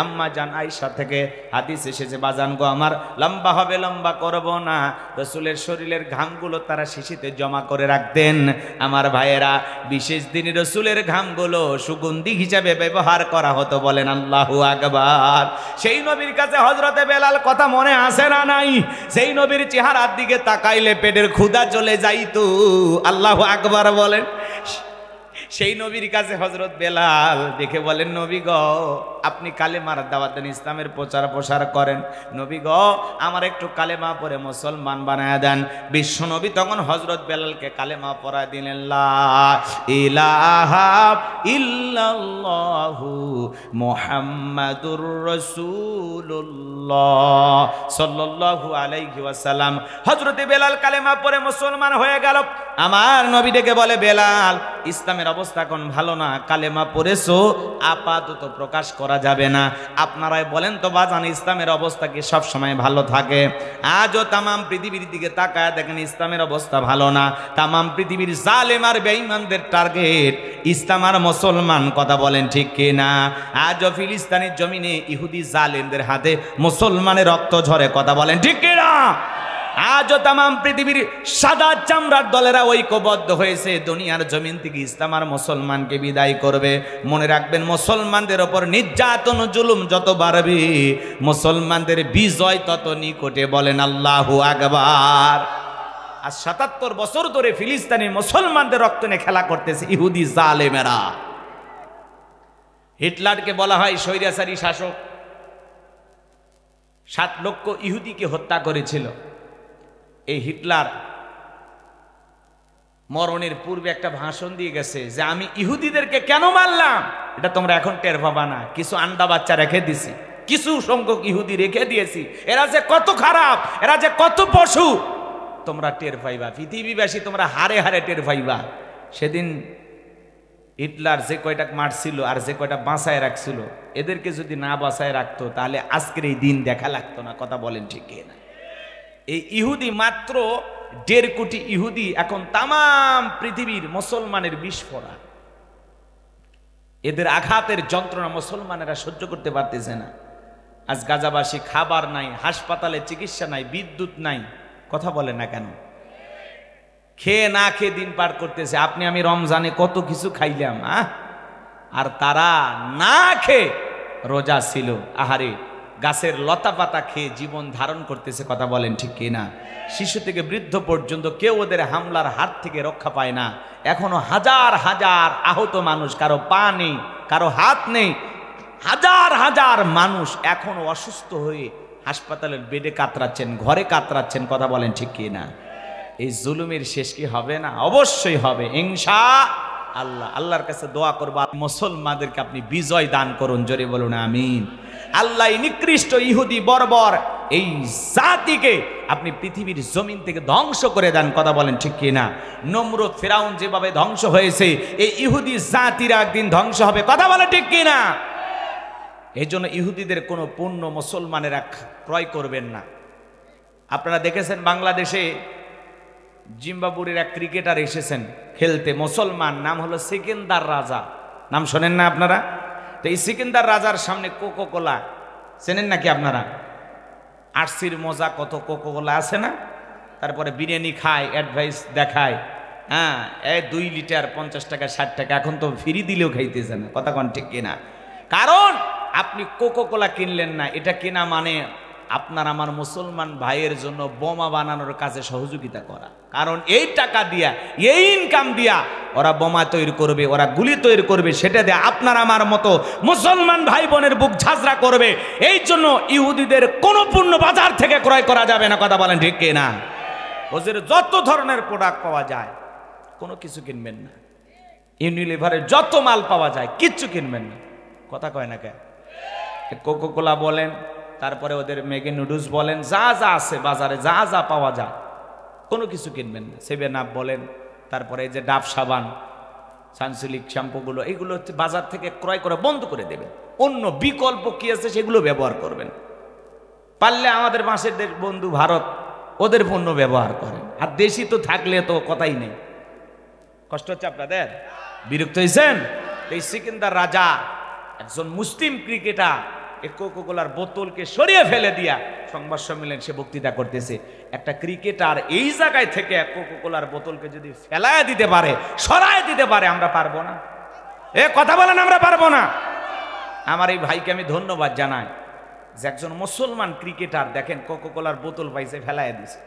আম্মা জান আয়েশা থেকে হাদিস এসেছে বাজান গো আমার, লম্বা হবে লম্বা করব না, রসুলের শরীরের ঘামগুলো তারা শিশিতে জমা করে রাখতেন। আমার ভাইয়েরা, বিশেষ দিনে রসুলের ঘামগুলো সুগন্ধি হিসাবে ব্যবহার করা হতো। বলেন আল্লাহু আকবার। সেই নবীর কাছে হযরতে বেলাল কথা মনে আসে না নাই? সেই নবীর চেহারার দিকে তাকাইলে পেটের ক্ষুধা চলে যাইতো। আল্লাহু আকবার বলেন। সেই নবীর কাছে হযরত বেলাল দেখে বলেন, নবী গো আপনি কালেমার দাওয়াত দেন, ইসলামের প্রচার প্রসার করেন, নবী গো আমার একটু কালেমা পড়ে মুসলমান বানায় দেন। বিশ্ব নবী তখন হযরত বেলালকে কালেমা পড়ায় দিলেন, লা ইলাহা ইল্লাল্লাহু মুহাম্মাদুর রাসূলুল্লাহ সাল্লাল্লাহু আলাইহি ওয়াসাল্লাম। হযরত বেলাল কালেমা পড়ে মুসলমান হয়ে গেল। আমার নবী ডেকে বলে, বেলাল ইসলামের অবস্থা এখন ভালো না, কালেমা পড়েছো আপাতত প্রকাশ করা যাবে না। আপনারাই বলেন তো বাজান, ইসলামের অবস্থা কি সব সময় ভালো থাকে? আজও তামাম পৃথিবীর দিকে তাকায় দেখেন ইসলামের অবস্থা ভালো না। তামাম পৃথিবীর জালেম আর বেঈমানদের টার্গেট ইসলাম আর মুসলমান। কথা বলেন ঠিক কিনা? আজও ফিলিস্তিনের জমিনে ইহুদি জালেমদের হাতে মুসলমানের রক্ত ঝরে। কথা বলেন ঠিক কিনা? আজও তামাম পৃথিবীর সাদা চামড়ার দলেরা ঐক্যবদ্ধ হয়েছে দুনিয়ার জমিন থেকে ইসলাম আর মুসলমানকে বিদায় করবে। মনে রাখবেন, মুসলমানদের ওপর নির্যাতন জুলুম যত বাড়বে, মুসলমানদের বিজয় তত নিকটে। বলেন আল্লাহু আকবার। আর ৭৭ বছর ধরে ফিলিস্তিনি মুসলমানদের রক্ত নিয়ে খেলা করতেছে ইহুদি জালেমেরা। হিটলারকে বলা হয় স্বৈরাচারী শাসক। 7 লক্ষ ইহুদিকে হত্যা করেছিল। এই হিটলার মরণের পূর্বে একটা ভাষণ দিয়ে গেছে যে আমি ইহুদিদেরকে কেন মারলাম এটা তোমরা এখন টের পাবা না। কিছু আন্ডা বাচ্চা রেখে দিছি, কিছু সংখ্যক ইহুদি রেখে দিয়েছি, এরা যে কত খারাপ, এরা যে কত পশু তোমরা টের পাইবা। পৃথিবীবাসী তোমরা হারে হারে টের পাইবা। সেদিন হিটলার যে কয়টা মারছিল আর যে কয়টা বাঁচায় রাখছিল, এদেরকে যদি না বাঁচায় রাখতো তাহলে আজকের এই দিন দেখা লাগতো না। কথা বলেন ঠিক না? এই ইহুদি মাত্র 1.5 কোটি ইহুদি এখন তাম পৃথিবীর মুসলমানের বিস্ফোরা। এদের আঘাতের যন্ত্রণা মুসলমানেরা সহ্য করতে পারতেছে না। আজ গাজাবাসী খাবার নাই, হাসপাতালে চিকিৎসা নাই, বিদ্যুৎ নাই। কথা বলে না কেন? খেয়ে না খেয়ে দিন পার করতেছে। আপনি আমি রমজানে কত কিছু খাইলাম, আর তারা না খেয়ে রোজা ছিল। আহারে, গাছের লতা পাতা খেয়ে জীবন ধারণ করতেছে। কথা বলেন ঠিক কিনা? শিশু থেকে বৃদ্ধ পর্যন্ত কেউ ওদের হামলার হাত থেকে রক্ষা পায় না। এখনো হাজার হাজার আহত মানুষ, কারো পা নেই, কারো হাত নেই। হাজার হাজার মানুষ এখনো অসুস্থ হয়ে হাসপাতালের বেডে কাতরাচ্ছেন, ঘরে কাতরাচ্ছেন। কথা বলেন ঠিক কিনা? এই জুলুমের শেষ কি হবে না? অবশ্যই হবে ইনশাআল্লাহ। আল্লাহর কাছে দোয়া করবা মুসলমানদেরকে আপনি বিজয় দান করুন। জোরে বলুন আমিন। আল্লাহ নিকৃষ্ট ইহুদি বর্বর এই জাতিকে আপনি পৃথিবীর জমিন থেকে ধ্বংস করে দেন। কথা বলেন ঠিক কিনা? নমরুদ ফিরাউন যেভাবে ধ্বংস হয়েছে, এই ইহুদি জাতিরা একদিন ধ্বংস হবে। কথা বলেন ঠিক কিনা? এই জন্য ইহুদিদের কোনো পণ্য মুসলমানেরা ক্রয় করবেন না। আপনারা দেখেছেন বাংলাদেশে জিম্বাবুয়ের এক ক্রিকেটার এসেছেন খেলতে, মুসলমান, নাম হলো সিকিন্দার রাজা। নাম শোনেন না আপনারা? তো এই সিকিন্দার রাজার সামনে কোকো কোলা চেনেন নাকি আপনারা? আরসির মজা কত কোকো কোলা আছে না? তারপরে বিরিয়ানি খায়, অ্যাডভাইস দেখায়, হ্যাঁ 2 লিটার 50 টাকা 60 টাকা, এখন তো ফ্রি দিলেও খাইতেছে না। কথা কোন ঠিক কিনা? কারণ আপনি কোকো কোলা কিনলেন না, এটা কেনা মানে আপনার আমার মুসলমান ভাইয়ের জন্য বোমা বানানোর কাজে সহযোগিতা করা। কারণ এই টাকা দিয়া, এই ইনকাম দিয়া ওরা বোমা তৈরি করবে, ওরা গুলি তৈরি করবে, সেটা দিয়ে আপনার আমার মতো মুসলমান ভাই বোনের বুক ঝাঁঝরা করবে। এই জন্য ইহুদিদের কোনো পণ্য বাজার থেকে ক্রয় করা যাবে না। কথা বলেন ঠিক কিনা? ওদের যত ধরনের প্রোডাক্ট পাওয়া যায় কোনো কিছু কিনবেন না। ইউনিলিভারের যত মাল পাওয়া যায় কিচ্ছু কিনবেন না। কথা কয় না কে? কোকো কোলা বলেন, তারপরে ওদের ম্যাগি নুডলস বলেন, যা যা আছে বাজারে, যা যা পাওয়া যায় কোনো কিছু কিনবেন না। 7 আপ বলেন, তারপরে এই যে ডাব সাবান, সানসিলিক শ্যাম্পুগুলো, এগুলো হচ্ছে বাজার থেকে ক্রয় করে বন্ধ করে দেবেন। অন্য বিকল্প কি আছে সেগুলো ব্যবহার করবেন। পারলে আমাদের পাশের দেশ বন্ধু ভারত, ওদের পণ্য ব্যবহার করেন। আর দেশি তো থাকলে তো কথাই নেই। কষ্ট হচ্ছে আপনাদের? বিরক্ত হয়েছেন? এই সিকিন্দার রাজা একজন মুসলিম ক্রিকেটার এই কোকো কোলার বোতলকে সরিয়ে ফেলে দিয়া সংবাদ সম্মেলন সে বক্তৃতা করতেছে। একটা ক্রিকেটার এই জায়গায় থেকে কোকো কোলার বোতলকে যদি ফেলায় দিতে পারে, সরায় দিতে পারে, আমরা পারবো না? কথা বলেন, আমরা পারবো না? আমার এই ভাইকে আমি ধন্যবাদ জানাই যে একজন মুসলমান ক্রিকেটার দেখেন কোকো কোলার বোতল পাইছে, ফেলায় দিছে।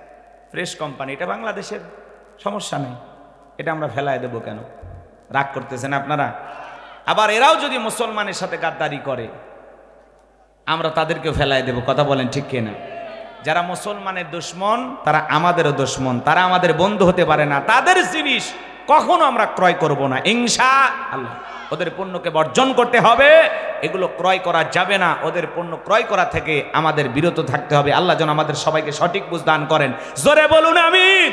ফ্রেশ কোম্পানি, এটা বাংলাদেশের, সমস্যা নেই, এটা আমরা ফেলায় দেবো কেন? রাগ করতেছেন আপনারা? আবার এরাও যদি মুসলমানের সাথে গাদ্দারি করে আমরা তাদেরকে ফেলায় দেব। কথা বলেন ঠিক কিনা? যারা মুসলমানের দুশমন তারা আমাদেরও দুশমন, তারা আমাদের বন্ধু হতে পারে না। তাদের জিনিস কখনো আমরা ক্রয় করব না ইনশাআল্লাহ। ওদের পণ্যকে বর্জন করতে হবে, এগুলো ক্রয় করা যাবে না। ওদের পণ্য ক্রয় করা থেকে আমাদের বিরত থাকতে হবে। আল্লাহ যেন আমাদের সবাইকে সঠিক বুঝ দান করেন। জোরে বলুন আমিন।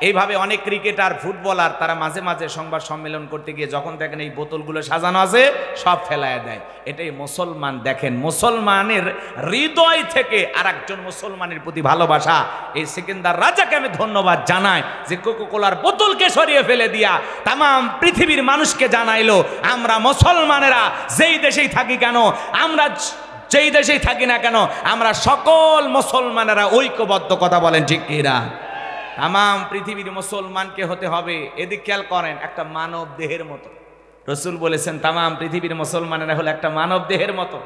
এইভাবে অনেক ক্রিকেটার, ফুটবলার তারা মাঝে মাঝে সংবাদ সম্মেলন করতে গিয়ে যখন দেখেন এই বোতলগুলো সাজানো আছে সব ফেলায় দেয়। এটাই মুসলমান। দেখেন মুসলমানের হৃদয় থেকে আর একজন মুসলমানের প্রতি ভালোবাসা। এই সিকিন্দার রাজাকে আমি ধন্যবাদ জানাই যে কোকো কোলার বোতলকে সরিয়ে ফেলে দিয়া তাম পৃথিবীর মানুষকে জানাইলো আমরা মুসলমানেরা যেই দেশেই থাকি কেন, আমরা যেই দেশেই থাকি না কেন, আমরা সকল মুসলমানেরা ঐক্যবদ্ধ। কথা বলেন ঠিক কিনা? তাম পৃথিবীর মুসলমানকে হতে হবে, এদিক খেয়াল করেন, একটা মানব দেহের মতো। রসুল বলেছেন তাম পৃথিবীর মুসলমানেরা হলো একটা মানব দেহের মতো।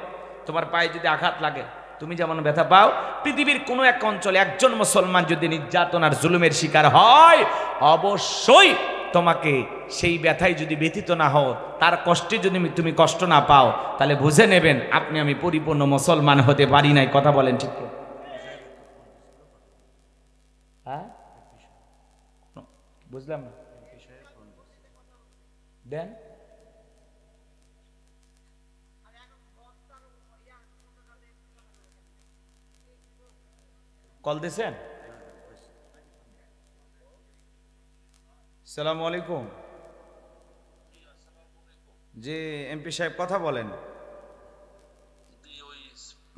তোমার পায়ে যদি আঘাত লাগে তুমি যেমন ব্যথা পাও, পৃথিবীর কোনো এক অঞ্চলে একজন মুসলমান যদি নির্যাতন আর জুলুমের শিকার হয় অবশ্যই তোমাকে সেই ব্যথায় যদি ব্যথিত না হও, তার কষ্টে যদি তুমি কষ্ট না পাও, তাহলে বুঝে নেবেন আপনি আমি পরিপূর্ণ মুসলমান হতে পারি নাই। কথা বলেন ঠিক? হ্যাঁ, বুঝলাম না, দেন কল দিয়েছেন। আসসালামু আলাইকুম। জি এমপি সাহেব কথা বলেন,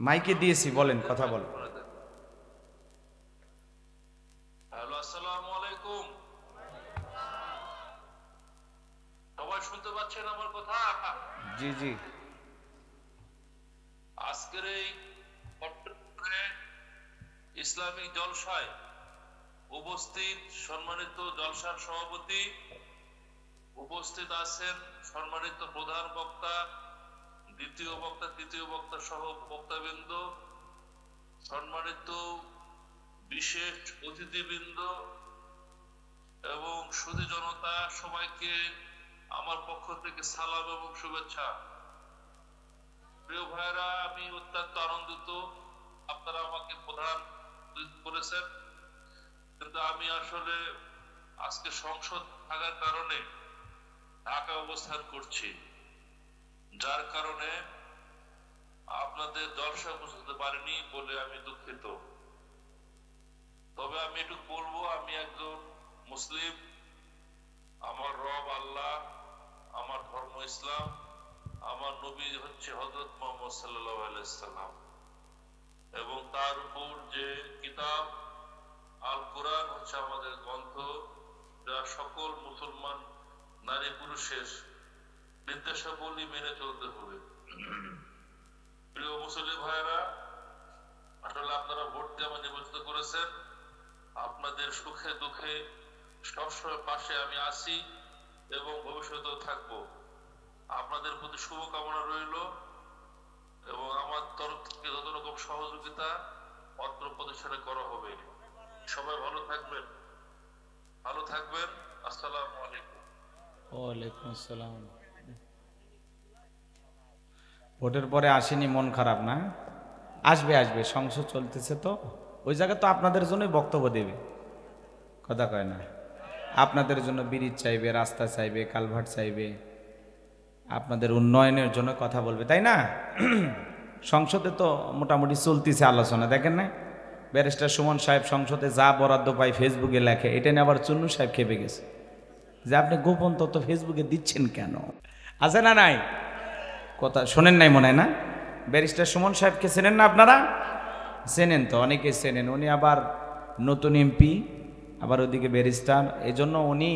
মাইকে দিয়েছি, বলেন, কথা বলেন। হ্যালো, আসসালামু আলাইকুম। সবাই শুনতে পাচ্ছেন আমার কথা? জি জি। আজকের এই ইসলামিক জলসায় উপস্থিত সম্মানিত জলসার সভাপতি, উপস্থিত আছেন সম্মানিত প্রধান বক্তা, দ্বিতীয় বক্তা, তৃতীয় বক্তা সহ বক্তাবৃন্দ, সম্মানিত বিশেষ অতিথিবৃন্দ এবং সুধী জনতা, সবাইকে আমার পক্ষ থেকে সালাম এবং শুভেচ্ছা। প্রিয় ভাইরা, আমি অত্যন্ত আনন্দিত আপনারা আমাকে প্রধান করেছেন, কিন্তু আমি আসলে আজকে সংসদ থাকার কারণে ঢাকা অবস্থান করছি, যার কারণে আপনাদের জলসা বুঝতে পারিনি বলে আমি দুঃখিত। তবে আমি একটু বলবো, আমি একজন মুসলিম, আমার রব আল্লাহ, আমার ধর্ম ইসলাম, আমার নবী হচ্ছে হযরত মুহাম্মদ সাল্লাল্লাহু আলাইহি সাল্লাম, এবং তার উপর যে কিতাব আল কোরআন হচ্ছে আমাদের গ্রন্থ, যা সকল মুসলমান নারী পুরুষের নির্দেশাবলী মেনে চলতে হবে। প্রিয় মুসলিম ভাইয়েরা, আসলে আপনারা ভোট দিয়ে আমাকে নির্বাচিত করেছেন, আপনাদের সুখে দুঃখে সবসময় পাশে আমি আছি এবং ভবিষ্যতেও থাকবো। আপনাদের প্রতি শুভকামনা রইল এবং আমার তরফ থেকে যত রকম সহযোগিতা অত্র প্রতিষ্ঠানে করা হবে। সবাই ভালো থাকবেন, ভালো থাকবেন। আসসালামু আলাইকুম। ওয়ালাইকুম আসসালাম। ভোটের পরে আসেনি, মন খারাপ না? আসবে আসবে, সংসদ চলতেছে তো, ওই জায়গায় তো আপনাদের জন্যই বক্তব্য দেবে, কথা কয় না? আপনাদের জন্য ব্রিজ চাইবে, রাস্তা চাইবে, কালভার্ট চাইবে, আপনাদের উন্নয়নের জন্য কথা বলবে, তাই না? সংসদে তো মোটামুটি চলতেছে আলোচনা, দেখেন না? ব্যারিস্টার সুমন সাহেব সংসদে যা বরাদ্দ পাই ফেসবুকে লেখে, এটা নিয়ে আবার চুন্নু সাহেব খেপে গেছে যে আপনি গোপন তথ্য ফেসবুকে দিচ্ছেন কেন? আছে না নাই? কথা শোনেন নাই মনে হয় না? ব্যারিস্টার সুমন সাহেবকে চেনেন না আপনারা? চেনেন তো, অনেকে চেনেন। উনি আবার নতুন এমপি, আবার ওদিকে ব্যারিস্টার, এই জন্য উনি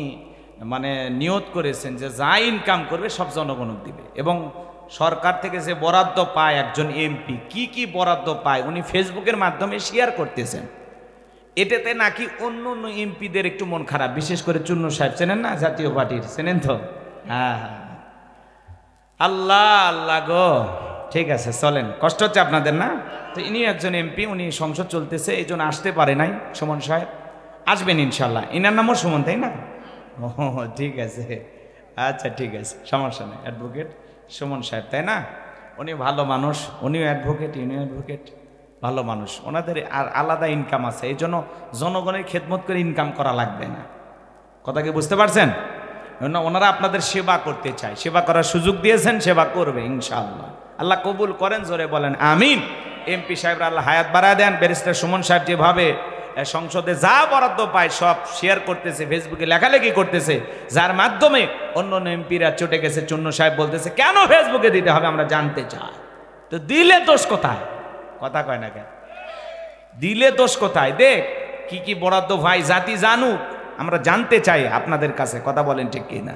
মানে নিয়ত করেছেন যে যা ইনকাম করবে সব জনগণক দিবে, এবং সরকার থেকে যে বরাদ্দ পায় একজন এমপি, কি কি বরাদ্দ পায় উনি ফেসবুকের মাধ্যমে শেয়ার করতেছেন। এটাতে নাকি অন্য অন্য এমপিদের একটু মন খারাপ, বিশেষ করে চুন্নু সাহেব, চেনেন না? জাতীয় পার্টির, চেনেন তো? হ্যাঁ হ্যাঁ, আল্লাহ আল্লাহ গো, ঠিক আছে চলেন, কষ্ট হচ্ছে আপনাদের না? তো ইনি একজন এমপি, উনি সংসদ চলতেছে এই জন্য আসতে পারে নাই। সুমন সাহেব আসবেন ইনশাল্লাহ, ইনার নামও সুমন, তাই না? ও ঠিক আছে, আচ্ছা ঠিক আছে, সমস্যা নেই। অ্যাডভোকেট সুমন সাহেব, তাই না? উনি ভালো মানুষ, উনিও অ্যাডভোকেট, ইনিও অ্যাডভোকেট, ভালো মানুষ। ওনাদের আর আলাদা ইনকাম আছে, এই জন্য জনগণের খেদমত করে ইনকাম করা লাগবে না। কথা কি বুঝতে পারছেন? ওনারা আপনাদের সেবা করতে চায়, সেবা করার সুযোগ দিয়েছেন, সেবা করবে ইনশাআল্লাহ। আল্লাহ কবুল করেন, জোরে বলেন আমিন। এমপি সাহেবরা আল্লাহ হায়াত বাড়ায় দেন। ব্যারিস্টার সুমন সাহেব যেভাবে সংসদে যা বরাদ্দ পায় সব শেয়ার করতেছে, ফেসবুকে লেখালেখি করতেছে, যার মাধ্যমে অন্য অন্য এমপিরা চটে গেছে। চুন্নু সাহেব বলতেছে কেন ফেসবুকে দিতে হবে, আমরা জানতে চাই। তো দিলে দোষ কোথায়? কথা কয় না কেন? দিলে দোষ কোথায়? দেখ কি কি বরাদ্দ ভাই, জাতি জানুক, আমরা জানতে চাই আপনাদের কাছে, কথা বলেন ঠিক কিনা?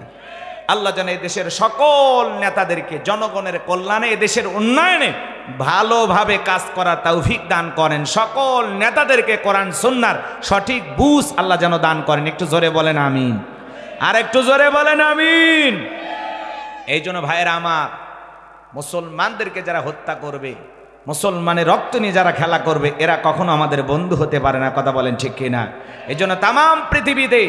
আল্লাহ যেন এদেশের সকল নেতাদেরকে জনগণের কল্যাণে, এদেশের উন্নয়নে ভালোভাবে কাজ করার তৌফিক দান করেন। সকল নেতাদেরকে কোরআন সুন্নাহর সঠিক বুঝ আল্লাহ যেন দান করেন। একটু জোরে বলেন আমিন, আর একটু জোরে বলেন আমিন। এই জন্য ভাইয়েরা আমার, মুসলমানদেরকে যারা হত্যা করবে, মুসলমানের রক্ত নিয়ে যারা খেলা করবে, এরা কখনো আমাদের বন্ধু হতে পারে না, কথা বলেন ঠিক কিনা? এই জন্য তামাম পৃথিবীতে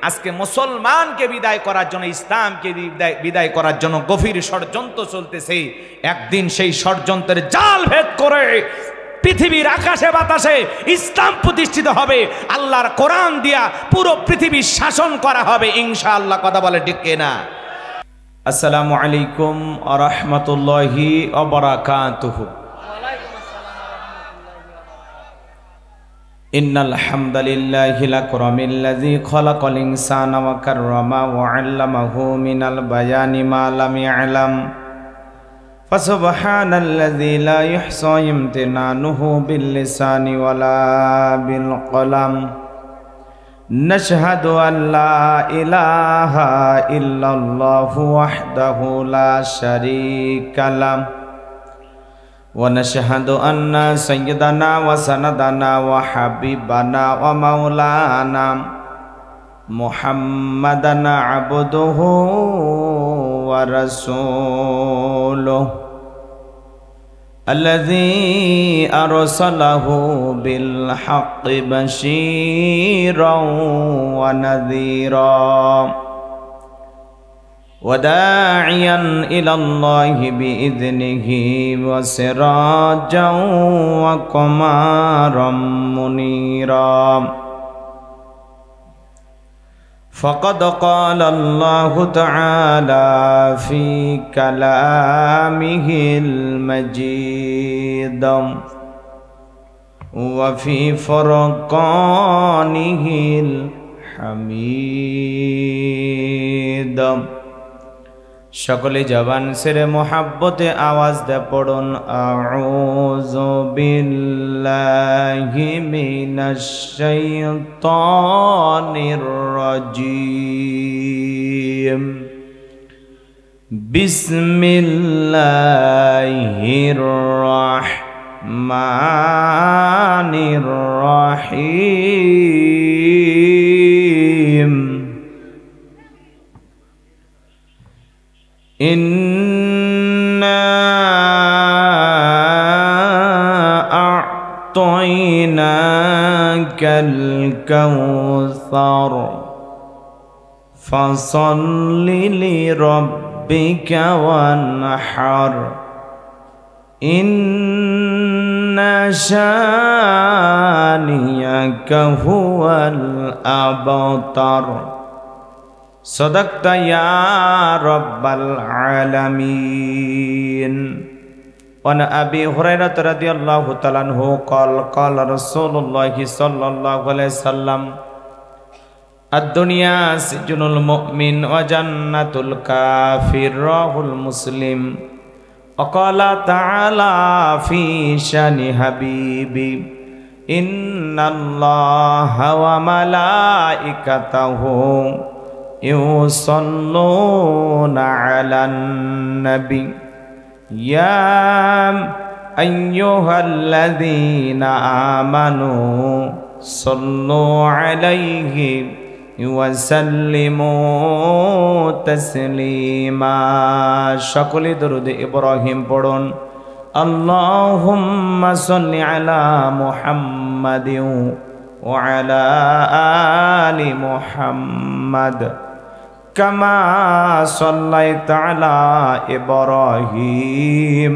আজকে মুসলমানকে বিদায় করার জন্য, ইসলামকে বিদায় করার জন্য গভীর ষড়যন্ত্র চলতেছে। একদিন সেই ষড়যন্ত্রের জাল ভেদ করে পৃথিবীর আকাশে বাতাসে ইসলাম প্রতিষ্ঠিত হবে, আল্লাহর কোরআন দিয়া পুরো পৃথিবীর শাসন করা হবে ইনশাআল্লাহ। কথা বলে ঠিক কিনা? আসসালামু আলাইকুম ওয়া রাহমাতুল্লাহি ওয়া বারাকাতুহু। ইন্নাল হামদালিল্লাহিল আকরামিল্লাযী খালাকাল ইনসানা ওয়া কাররামা ওয়া আল্লামাহু মিনাল বায়ানি মা লাম ইয়ালাম ফাসুবহানাল্লাযী লা ইহসা ইমতিনানুহু বিল লিসানি ওয়ালা বিল কলাম। নাশহাদু আল্লা ইলাহা ইল্লাল্লাহু ওয়াহদাহু লা শারীকা লাহু ওয়া নাশহাদু আন্না সাইয়্যিদানা ওয়া সানাদানা ওয়া হাবিবানা ওয়া মাওলানা মুহাম্মাদান আবদুহু ওয়া রাসূলুহু الذي أرسله بالحق بشيرا ونذيرا وداعيا إلى الله بإذنه وسراجا وقمرا منيرا فقد قال الله تعالى في كلامه المجيد وفي فرقانه الحميد। সকলে জবান সেরে মোহাব্বতে আওয়াজ দে পড়ুন আউযু বিল্লাহি মিনাশ শাইতানির রাজীম। বিসমিল্লাহির রাহমানির রাহিম। ইন্না আ'তাইনাকাল কাউসার ফাসাল্লি লিরাব্বিকা ওয়ানহার ইন্না শানিয়াকা হুয়াল আবতার। صدقت يا رب العالمين. وعن أبي هريرة رضي الله تعالى عنه قال قال رسول الله صلى الله عليه وسلم الدنيا سجن المؤمن وجنة الكافر رواه المسلم. وقال تعالى في شأن حبيبي إن الله وملائكته يصلون على النبي يا أيها الذين آمنوا صلوا عليه وسلموا تسليما. সকলে দরুদ ইব্রাহিম পড়ুন। اللهم صل على محمد وعلى آل محمد كما صليت على إبراهيم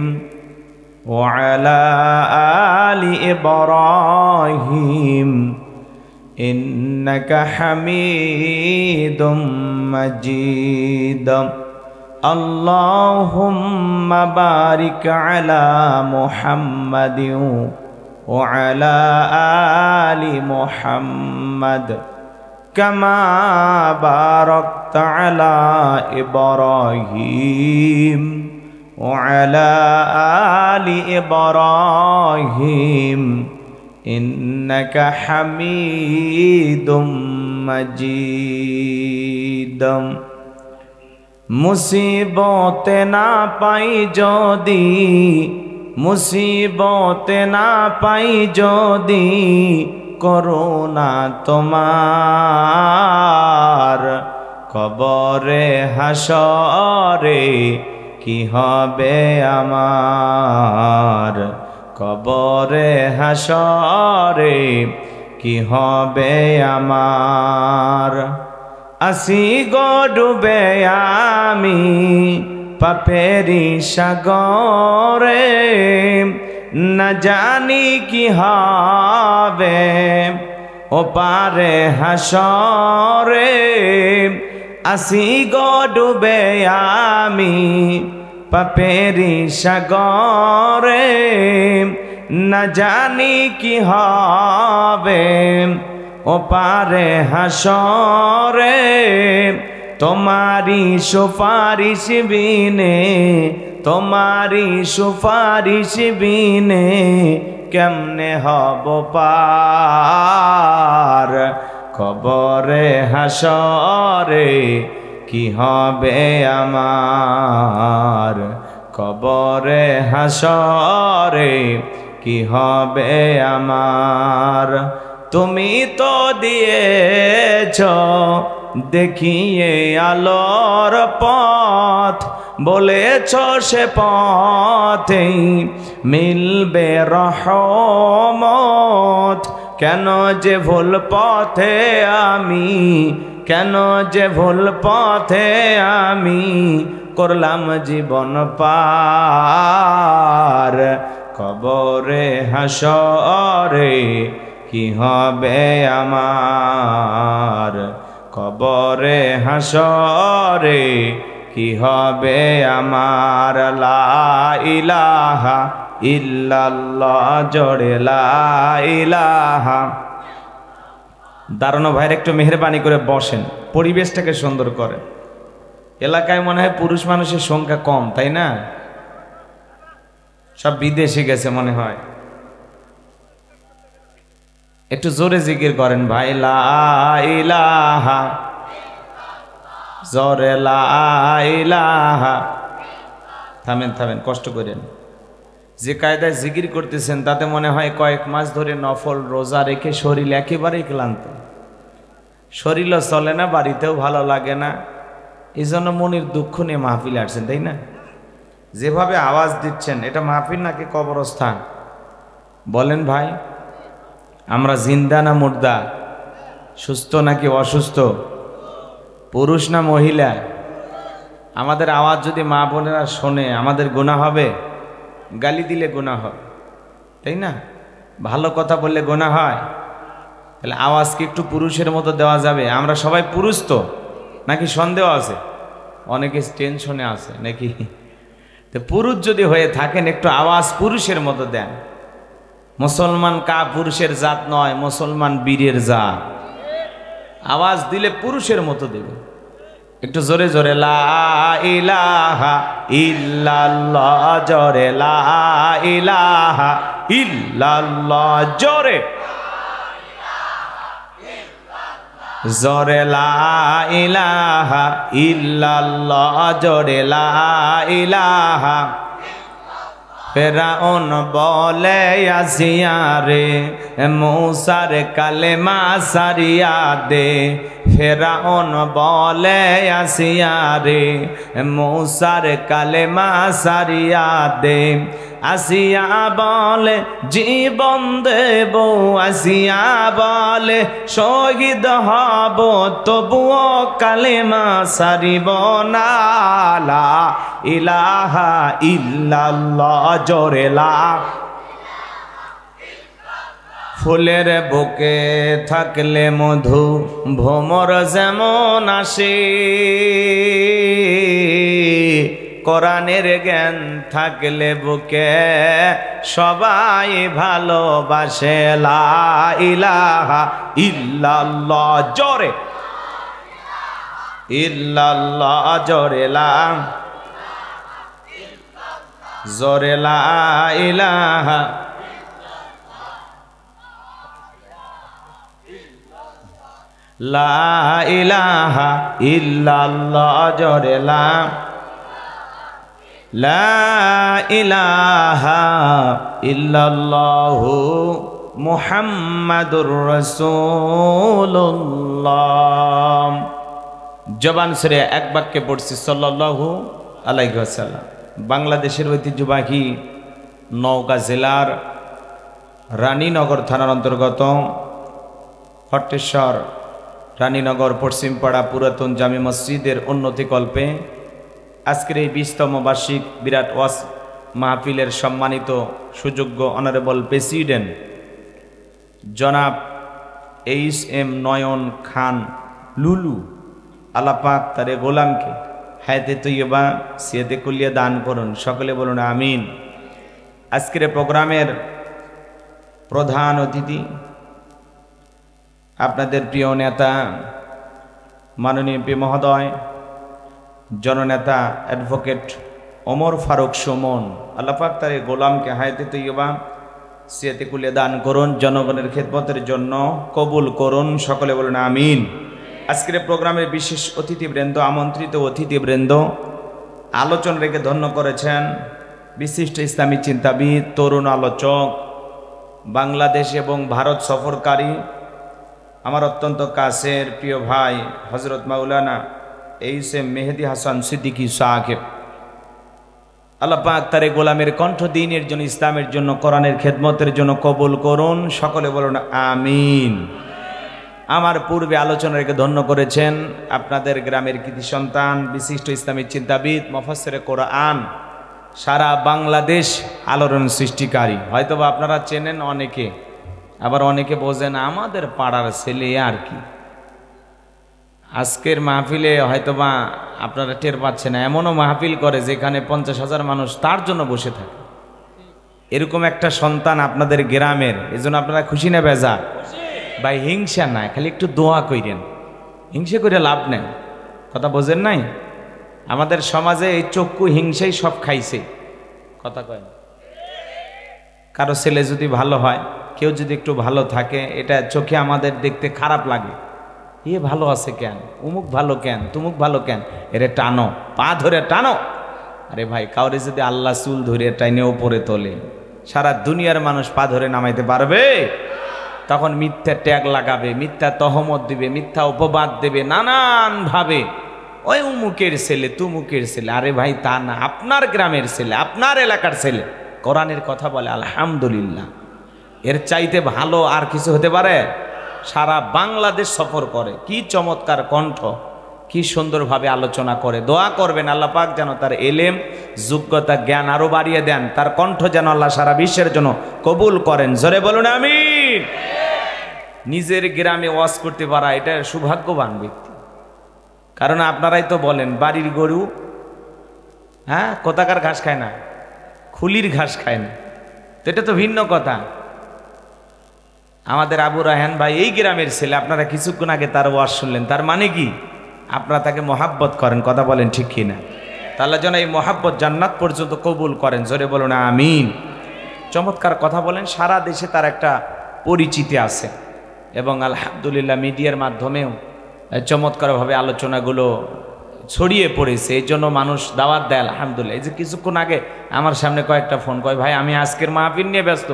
وعلى آل إبراهيم إنك حميد مجيد. اللهم بارك على محمد وعلى آل محمد كما باركت على إبراهيم وعلى آل إبراهيم إنك حميد مجيد. মুসিবত না পাই যদি, মুসিবতে না পাই যদি করুণা তোমার, কবরে হাসরে কি হবে আমার, কবরে হাসরে কি হবে আমার। আসি গো ডুবে আমি পাপেরি সাগরে, না জানি কি হবে ও পারে হাসরে, আসি গো ডুবে আমি পাপেরি সাগরে, না জানি কি হবে ও পারে হাসরে, তোমারি সুপারিশ বিনে, তোমারি সুপারিশ বিনে কেমনে হব পার, কবরে হাসরে কি হবে আমার, কবরে হাসরে কি হবে আমার। তুমি তো দিয়েছ দেখিয়ে আলোর পথ, বলেছ সে পথেই মিলবে রহমত, কেন যে ভুল পথে আমি, কেন যে ভুল পথে আমি করলাম জীবন পার, কবরে হাসরে কি হবে আমার, কবরে হাসরে কি হবে আমার। লা ইলাহা ইল্লাল্লাহ, জোরে লা ইলাহা। দাঁড়ানো ভাইয়ের একটু মেহরবানি করে বসেন, পরিবেশটাকে সুন্দর করেন। এলাকায় মনে হয় পুরুষ মানুষের সংখ্যা কম, তাই না? সব বিদেশে গেছে মনে হয়। একটু জোরে জিকির করেন ভাই, লা ইলাহা, জোরে লা ইলাহা। থামেন থামেন, কষ্ট করেন। যে কায়দায় জিকির করতেছেন তাতে মনে হয় কয়েক মাস ধরে নফল রোজা রেখে শরীর একেবারেই ক্লান্ত, শরীরও চলে না, বাড়িতেও ভালো লাগে না, এই জন্য মনের দুঃখ নিয়ে মাহফিলে আসছেন, তাই না? যেভাবে আওয়াজ দিচ্ছেন এটা মাহফিল নাকি কবরস্থান? বলেন ভাই, আমরা জিন্দা না মুর্দা, সুস্থ নাকি অসুস্থ, পুরুষ না মহিলা? আমাদের আওয়াজ যদি মা বোনেরা শোনে আমাদের গুনাহ হবে? গালি দিলে গুনাহ হয়, তাই না? ভালো কথা বললে গুনাহ হয়। তাহলে আওয়াজ কি একটু পুরুষের মতো দেওয়া যাবে? আমরা সবাই পুরুষ তো, নাকি সন্দেহ আছে? অনেকে টেনশনে আছে নাকি? তো পুরুষ যদি হয়ে থাকেন একটু আওয়াজ পুরুষের মতো দেন। মুসলমান কা পুরুষের জাত নয়, মুসলমান বীরের জাত। আওয়াজ দিলে পুরুষের মতো দেবে। একটু জোরে জোরে লা ইলাহা ইল্লাল্লাহ, জোরে লা ইলাহা ইল্লাল্লাহ, জোরে জোরে লা ইলাহা ইল্লাল্লাহ, জোরে লা ইলাহা। ফেরাউন বলে আসিয়া রে মূসার কালেমা সারিয়া দে, ফেরাউন বলে আসিয়া রে মূসার কালেমা সারিয়া দে, আসিয়া বলে জীবন দেব, আসিয়া বলে শহীদ হব, তবুও কালেমা সারিব না। লা ইলাহা ইল্লাল্লাহ, জোরে লা। ফুলের বুকে থাকলে মধু ভ্রমর যেমন আসে, কোরআনের জ্ঞান থাকলে বুকে সবাই ভালোবাসে। লা ইলাহা ইল্লাল্লাহ, জোরে ইল্লাল্লাহ, জোরে লা, জোরে লা ইলাহা লা ইলাহা ইল্লাল্লাহ, জোরে লা, লা ইলাহা ইল্লাল্লাহু মুহাম্মাদুর রাসূলুল্লাহ। জবান ছেড়ে এক বাক্যে পড়ছি সাল্লাল্লাহু আলাইহি ওয়াসাল্লাম। বাংলাদেশের ঐতিহ্যবাহী নওগাঁ জেলার রানীনগর থানার অন্তর্গত হট্টেশ্বর রানীনগর পশ্চিমপাড়া পুরাতন জামে মসজিদের উন্নতিকল্পে আজকের এই 20তম বার্ষিক বিরাট ওয়াজ মাহফিলের সম্মানিত সুযোগ্য অনারেবল প্রেসিডেন্ট জনাব এইচ.এম. নয়ন খান লুলু, আল্লাহ পাক তার গোলামকে হায়াতে তৈয়বা সিয়াতে কুলিয়া দান করুন। সকলে বলুন আমিন। আজকের প্রোগ্রামের প্রধান অতিথি আপনাদের প্রিয় নেতা মাননীয় এমপি মহোদয় জননেতা অ্যাডভোকেট ওমর ফারুক সুমন, আল্লাহ পাক তার গোলামকে হায়াতে তৈয়বা সিয়াতে কুলিয়া দান করুন, জনগণের খেদমতের জন্য কবুল করুন। সকলে বলুন আমিন। আজকের প্রোগ্রামের বিশেষ অতিথিবৃন্দ, আমন্ত্রিত অতিথিবৃন্দ, আলোচনা রেখে ধন্য করেছেন বিশিষ্ট ইসলামী চিন্তাবিদ, তরুণ আলোচক, বাংলাদেশ এবং ভারত সফরকারী আমার অত্যন্ত কাছের প্রিয় ভাই হজরত মাওলানা এইচ.এম. মেহেদি হাসান সিদ্দিকী সাহেব। আল্লাহ পাক তার গোলামের কণ্ঠ দ্বীনের জন্য, ইসলামের জন্য, কোরআনের খেদমতের জন্য কবুল করুন। সকলে বলুন আমিন। আমার পূর্বে আলোচনা রেখে ধন্য করেছেন আপনাদের গ্রামের কৃতি সন্তান, বিশিষ্ট ইসলামী চিন্তাবিদ, মুফাসসিরে কোরআন, সারা বাংলাদেশ আলোড়ন সৃষ্টিকারী। হয়তোবা আপনারা চেনেন অনেকে, আবার অনেকে বোঝেন আমাদের পাড়ার ছেলে আর কি। আজকের মাহফিলে হয়তোবা আপনারা টের পাচ্ছেন না, এমনও মাহফিল করে যেখানে 50,000 মানুষ তার জন্য বসে থাকে। এরকম একটা সন্তান আপনাদের গ্রামের, এজন্য আপনারা খুশি না বেজার? ভাই হিংসা নাই, খালি একটু দোয়া কইরেন, হিংসা করে লাভ নেই। কথা বোঝেন নাই? আমাদের সমাজে এই চক্ষু হিংসাই সব খাইছে। কথা কয় না? কারো ছেলে যদি ভালো হয়, কেউ যদি একটু ভালো থাকে, এটা চোখে আমাদের দেখতে খারাপ লাগে। এ ভালো আছে কেন, উমুক ভালো কেন, তুমুক ভালো কেন, এরে টানো, পা ধরে টানো। আরে ভাই, কাউরে যদি আল্লাহ চুল ধরে টাইনে ওপরে তোলে, সারা দুনিয়ার মানুষ পা ধরে নামাইতে পারবে? তখন মিথ্যা ট্যাগ লাগাবে, মিথ্যা তহমত দিবে, মিথ্যা উপবাদ দেবে নানানভাবে। ওই উমুকের ছেলে, তুমুকের ছেলে। আরে ভাই তা না, আপনার গ্রামের ছেলে, আপনার এলাকার ছেলে কোরআনের কথা বলে, আলহামদুলিল্লাহ। এর চাইতে ভালো আর কিছু হতে পারে? সারা বাংলাদেশ সফর করে, কি চমৎকার কণ্ঠ, কি সুন্দরভাবে আলোচনা করে। দোয়া করবেন আল্লাহ পাক যেন তার এলেম, যোগ্যতা, জ্ঞান আরো বাড়িয়ে দেন, তার কণ্ঠ যেন আল্লাহ সারা বিশ্বের জন্য কবুল করেন। জোরে বলুন আমিন। নিজের গ্রামে ওয়াজ করতে পারা এটা সৌভাগ্যবান ব্যক্তি। কারণ আপনারাই তো বলেন বাড়ির গরু কোথাকার ঘাস খায় না, খুলির ঘাস খায় না। তো এটা তো ভিন্ন কথা। আমাদের আবু রায়হান ভাই এই গ্রামের ছেলে, আপনারা কিছুক্ষণ আগে তার ওয়াজ শুনলেন, তার মানে কি আপনারা তাকে মহাব্বত করেন। কথা বলেন ঠিক কিনা? তাহলে যেন এই মহাব্বত জান্নাত পর্যন্ত কবুল করেন। জোরে বলুন আমিন। চমৎকার কথা বলেন, সারা দেশে তার একটা পরিচিতি আছে এবং আলহামদুলিল্লাহ মিডিয়ার মাধ্যমেও চমৎকারভাবে আলোচনাগুলো ছড়িয়ে পড়েছে। এই জন্য মানুষ দাওয়াত দেয় আলহামদুলিল্লাহ। এই যে কিছুক্ষণ আগে আমার সামনে কয়েকটা ফোন কয়, ভাই আমি আজকের মাহফিল নিয়ে ব্যস্ত,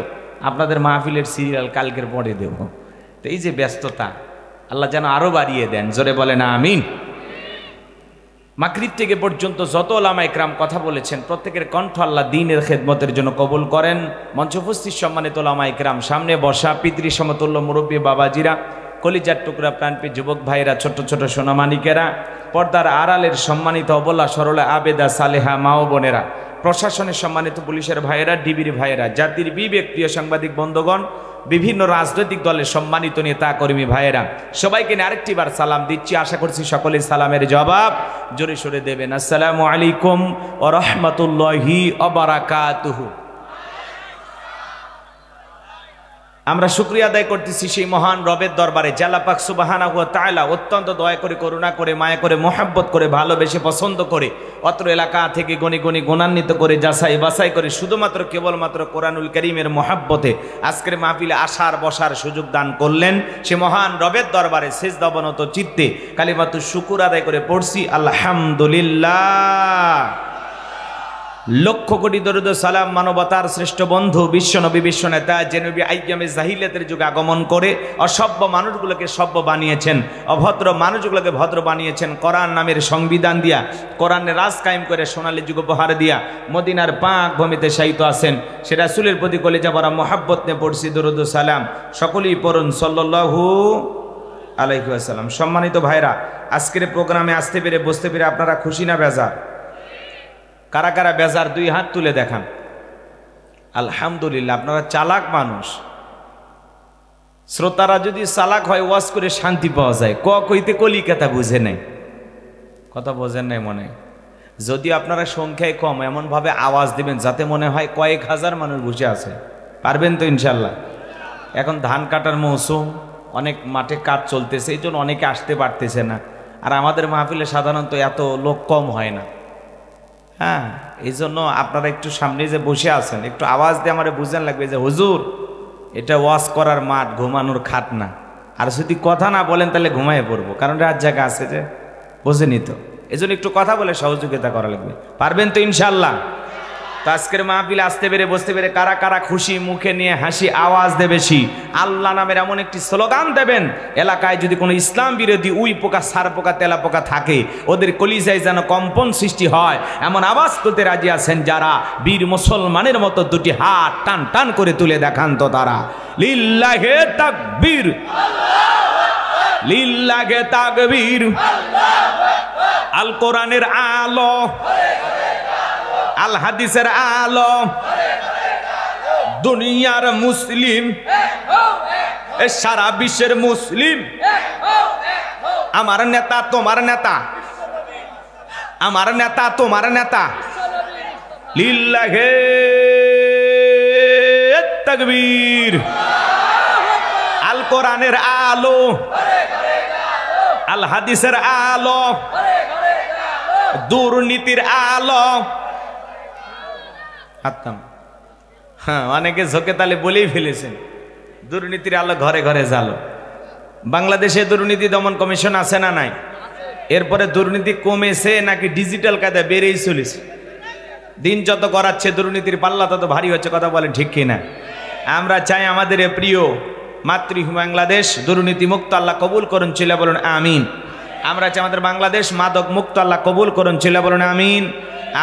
আপনাদের মাহফিলের সিরিয়াল কালকের পরে দেব। তো এই যে ব্যস্ততা আল্লাহ যেন আরো বাড়িয়ে দেন। জোরে বলেন আমিন। মাগরিব থেকে পর্যন্ত যত ওলামা ইকরাম কথা বলেছেন, প্রত্যেকের কণ্ঠ আল্লাহ দ্বীনের খেদমতের জন্য কবুল করেন। মঞ্চ উপস্থিত সম্মানিত ওলামা ইকরাম, সামনে বসা পিতৃ সমতুল্য মুরব্বী বাবাজিরা, কলিজার টুকরা প্রাণপ্রিয় যুবক ভাইরা, ছোট ছোট সোনামানিকেরা, পর্দার আড়ালের সম্মানিত অবলা সরলা আবেদা সালেহা মা ও বোনেরা, প্রশাসনের সম্মানিত পুলিশের ভাইয়েরা, ডিবির ভাইয়েরা, জাতির বিবেক প্রিয় সাংবাদিক বন্ধুগণ, বিভিন্ন রাজনৈতিক দলের সম্মানিত নেতা কর্মী ভাইয়েরা, সবাইকে আরেকটি বার সালাম দিচ্ছি। আশা করছি সকলেই সালামের জবাব জোরে সোরে দেবেন। আসসালামু আলাইকুম ওয়া রাহমাতুল্লাহি ওয়া বারাকাতুহু। আমরা শুকরিয়া আদায় করতেছি সেই মহান রবের দরবারে, আল্লাহ পাক সুবহানাহু ওয়া তাআলা অত্যন্ত দয়া করে, করুণা করে, মায়া করে, মহব্বত করে, ভালোবেসে, পছন্দ করে, অত্র এলাকা থেকে গণি গণি গুণান্বিত করে, যাচাই বাছাই করে, শুধুমাত্র কেবলমাত্র কোরআনুল কারীমের মহব্বতে আজকের মাহফিলে আসার বসার সুযোগ দান করলেন। সে মহান রবের দরবারে সিজদা অবনত চিত্তে কালিমাতু শুকুর আদায় করে পড়ছি আলহামদুলিল্লাহ। লক্ষ কোটি দরুদ সালাম মানবতার শ্রেষ্ঠ বন্ধু বিশ্বনবী, বিশ্বনেতা, যে নবী আইয়ামে জাহিলিয়াতের যুগে আগমন করে অসভ্য মানুষগুলোকে সভ্য বানিয়েছেন, অভদ্র মানুষগুলোকে ভদ্র বানিয়েছেন, কোরআন নামের সংবিধান দিয়া, কোরআনের রাজ কায়েম করে সোনালী যুগ উপহার দিয়া মদিনার পাক ভূমিতে শায়িত আছেন। সে রাসূলের প্রতি কলিজা ভরা মোহাব্বত নিয়ে পড়ছি দরুদ সালাম। সকলেই পড়ুন সাল্লাল্লাহু আলাইহি ওয়াসাল্লাম। সম্মানিত ভাইরা, আজকের প্রোগ্রামে আসতে পেরে, বসতে পেরে আপনারা খুশি না বেজার? কারা কারা বেজার দুই হাত তুলে দেখান। আলহামদুলিল্লাহ, আপনারা চালাক মানুষ। শ্রোতারা যদি চালাক হয় ওয়াজ করে শান্তি পাওয়া যায়। কইতে কলিকাতা বুঝে নাই, কথা বোঝেন নাই মনে। যদি আপনারা সংখ্যায় কম, এমনভাবে আওয়াজ দিবেন যাতে মনে হয় কয়েক হাজার মানুষ বসে আছে। পারবেন তো ইনশাল্লাহ? এখন ধান কাটার মৌসুম, অনেক মাঠে কাজ চলতেছে, এই জন্য অনেকে আসতে পারতেছে না। আর আমাদের মাহফিলে সাধারণত এত লোক কম হয় না। হ্যাঁ, এই জন্য আপনারা একটু সামনে যে বসে আছেন একটু আওয়াজ দিয়ে আমার বুঝেন লাগবে যে হুজুর এটা ওয়াজ করার মাঠ, ঘুমানোর খাট না। আর যদি কথা না বলেন তাহলে ঘুমায় পড়বো, কারণ রাত জায়গা আছে যে, বোঝেনি তো। এই জন্য একটু কথা বলে সহযোগিতা করা লাগবে। পারবেন তো ইনশাল্লাহ? তো আজকের মাহফিলে আসতে পেরে বসতে পেরে কারা কারা খুশি, মুখে নিয়ে হাসি, আওয়াজ দে বেশি। আল্লাহ নামের এমন একটি স্লোগান দেবেন, এলাকায় যদি কোনো ইসলাম বিরোধী উই পোকা, সার পোকা, তেলা পোকা থাকে, ওদের কলিজায় যেন কম্পন সৃষ্টি হয়, এমন আওয়াজ তুলতে রাজি আছেন যারা? বীর মুসলমানের মতো দুটি হাত টান টান করে তুলে দেখান তো তারা। লিল্লাহে তাকবীর, লিল্লাহে তাকবীর। আল কোরআনের আলো, আল হাদিসের আলো, দুনিয়ার মুসলিম, সারা বিশ্বের মুসলিম। আমার নেতা তোমার নেতা, আমার নেতা তোমার নেতা। লিল্লাহে তাকবীর। আল কোরআনের আলো, আল হাদিসের আলো, দুর্নীতির আলো। হ্যাঁ, অনেকে ঝোঁকে তালে বলেই ফেলেছেন দুর্নীতির আলো ঘরে ঘরে জ্বালো। বাংলাদেশে দুর্নীতি দমন কমিশন আছে না নাই? এরপরে দুর্নীতি কমেছে নাকি ডিজিটাল কায়দা বেড়েই চলেছে? দিন যত করাচ্ছে দুর্নীতির পাল্লা তত ভারী হচ্ছে, কথা বলেন ঠিক কিনা? আমরা চাই আমাদের প্রিয় মাতৃভূমি বাংলাদেশ দুর্নীতি মুক্ত আল্লাহ কবুল করুন, ছিল বলুন আমিন। আমরা চাই আমাদের বাংলাদেশ মাদক মুক্ত আল্লাহ কবুল করুন, ছিল বলুন আমিন।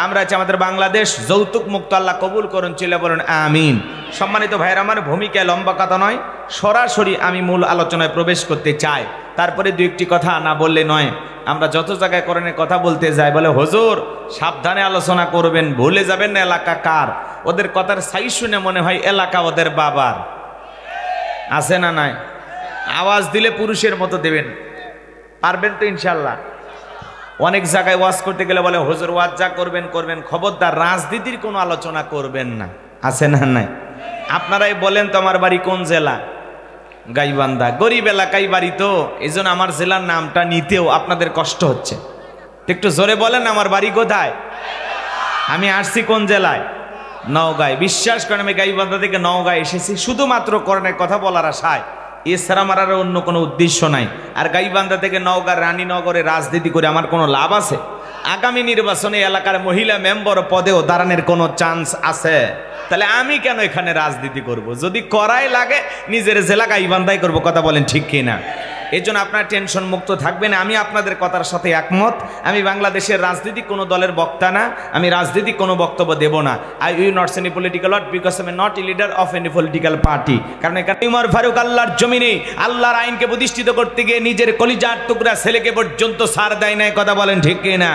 আমরা চাই আমাদের বাংলাদেশ যৌতুক মুক্ত আল্লাহ কবুল করুন, ছিল বলুন আমিন। সম্মানিত ভাইয়ের আমার, ভূমিকায় লম্বা কথা নয়, সরাসরি আমি মূল আলোচনায় প্রবেশ করতে চাই। তারপরে দু একটি কথা না বললে নয়। আমরা যত জায়গায় কোরআনের কথা বলতে যাই বলে হুজুর সাবধানে আলোচনা করবেন, ভুলে যাবেন না এলাকা কার। ওদের কথার সাইজ শুনে মনে হয় এলাকা ওদের বাবার। আছে না নাই? আওয়াজ দিলে পুরুষের মতো দেবেন। পারবেন তো ইনশাল্লাহ? অনেক জায়গায় ওয়াজ করতে গেলে বলে হুজুর ওয়াজ যা করবেন করবেন, খবরদার রাজনীতির কোনো আলোচনা করবেন না। আছে না নাই? আপনারাই বলেন তো আমার বাড়ি কোন জেলা? গাইবান্ধা। গরিব এলাকায় বাড়ি তো, এই জন্য আমার জেলার নামটা নিতেও আপনাদের কষ্ট হচ্ছে। একটু জোরে বলেন আমার বাড়ি কোথায়? আমি আসছি কোন জেলায়? নওগাঁয়। বিশ্বাস করেন আমি গাইবান্ধা থেকে নওগাঁ এসেছি শুধুমাত্র কোরআনের কথা বলার আশায়, এছাড়া আমার আর অন্য কোনো উদ্দেশ্য নাই। আর গাইবান্ধা থেকে নওগাঁর রানীনগরে রাজনীতি করে আমার কোনো লাভ আছে? আগামী নির্বাচনে এলাকার মহিলা মেম্বার পদেও দাঁড়ানোর কোনো চান্স আছে? তাহলে আমি কেন এখানে রাজনীতি করব? যদি করাই লাগে নিজের জেলা গাইবান্ধাই করব, কথা বলেন ঠিক কিনা? এই জন্য আপনার টেনশন মুক্ত থাকবেন। আমি আপনাদের কথার সাথে একমত। আমি বাংলাদেশের রাজনীতিক কোনো দলের বক্তা না, আমি রাজনীতিক কোনো বক্তব্য দেব না। I will not any political word because I am not a leader of any political party. কারণ এখানে উমর ফারুক আল্লাহর জমিনে আল্লাহর আইনকে প্রতিষ্ঠিত করতে গিয়ে নিজের কলিজার টুকরা ছেলেকে পর্যন্ত ছাড় দেয় নাই, কথা বলেন ঠিক কিনা?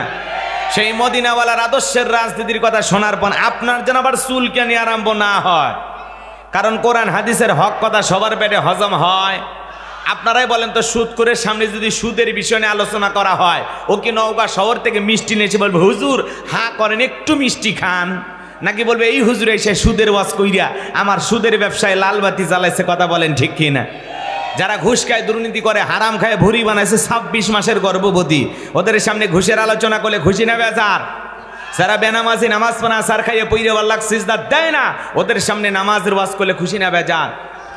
সেই মদিনাওয়ালার আদর্শের রাজনীতির কথা শোনার পর আপনার যেন আবার চুলকানি আরম্ভ না হয়। কারণ কোরআন হাদিসের হক কথা সবার পেটে হজম হয়। আপনারাই বলেন তো, সুদ করে সামনে যদি সুদের বিষয় নিয়ে আলোচনা করা হয়, ও কি নওগাঁ শহর থেকে মিষ্টি নিয়েছে বলবে হুজুর হ্যাঁ করেন একটু মিষ্টি খান, নাকি বলবে এই হুজুর এসে সুদের ওয়াজ কইরা আমার সুদের ব্যবসায় লালবাতি জ্বালাইছে, কথা বলেন ঠিক কিনা? যারা ঘুষ খায়, দুর্নীতি করে, হারাম খায়, ভুরি বানাইছে 26 মাসের গর্ভবতী, ওদের সামনে ঘুষের আলোচনা করলে খুশি না বেজার? যারা বেনামাজি নামাজ পড়া সার খাইয়ে পইরে আল্লাহ সিজদা দেয় না, ওদের সামনে নামাজের ওয়াজ করলে খুশি না বেজার?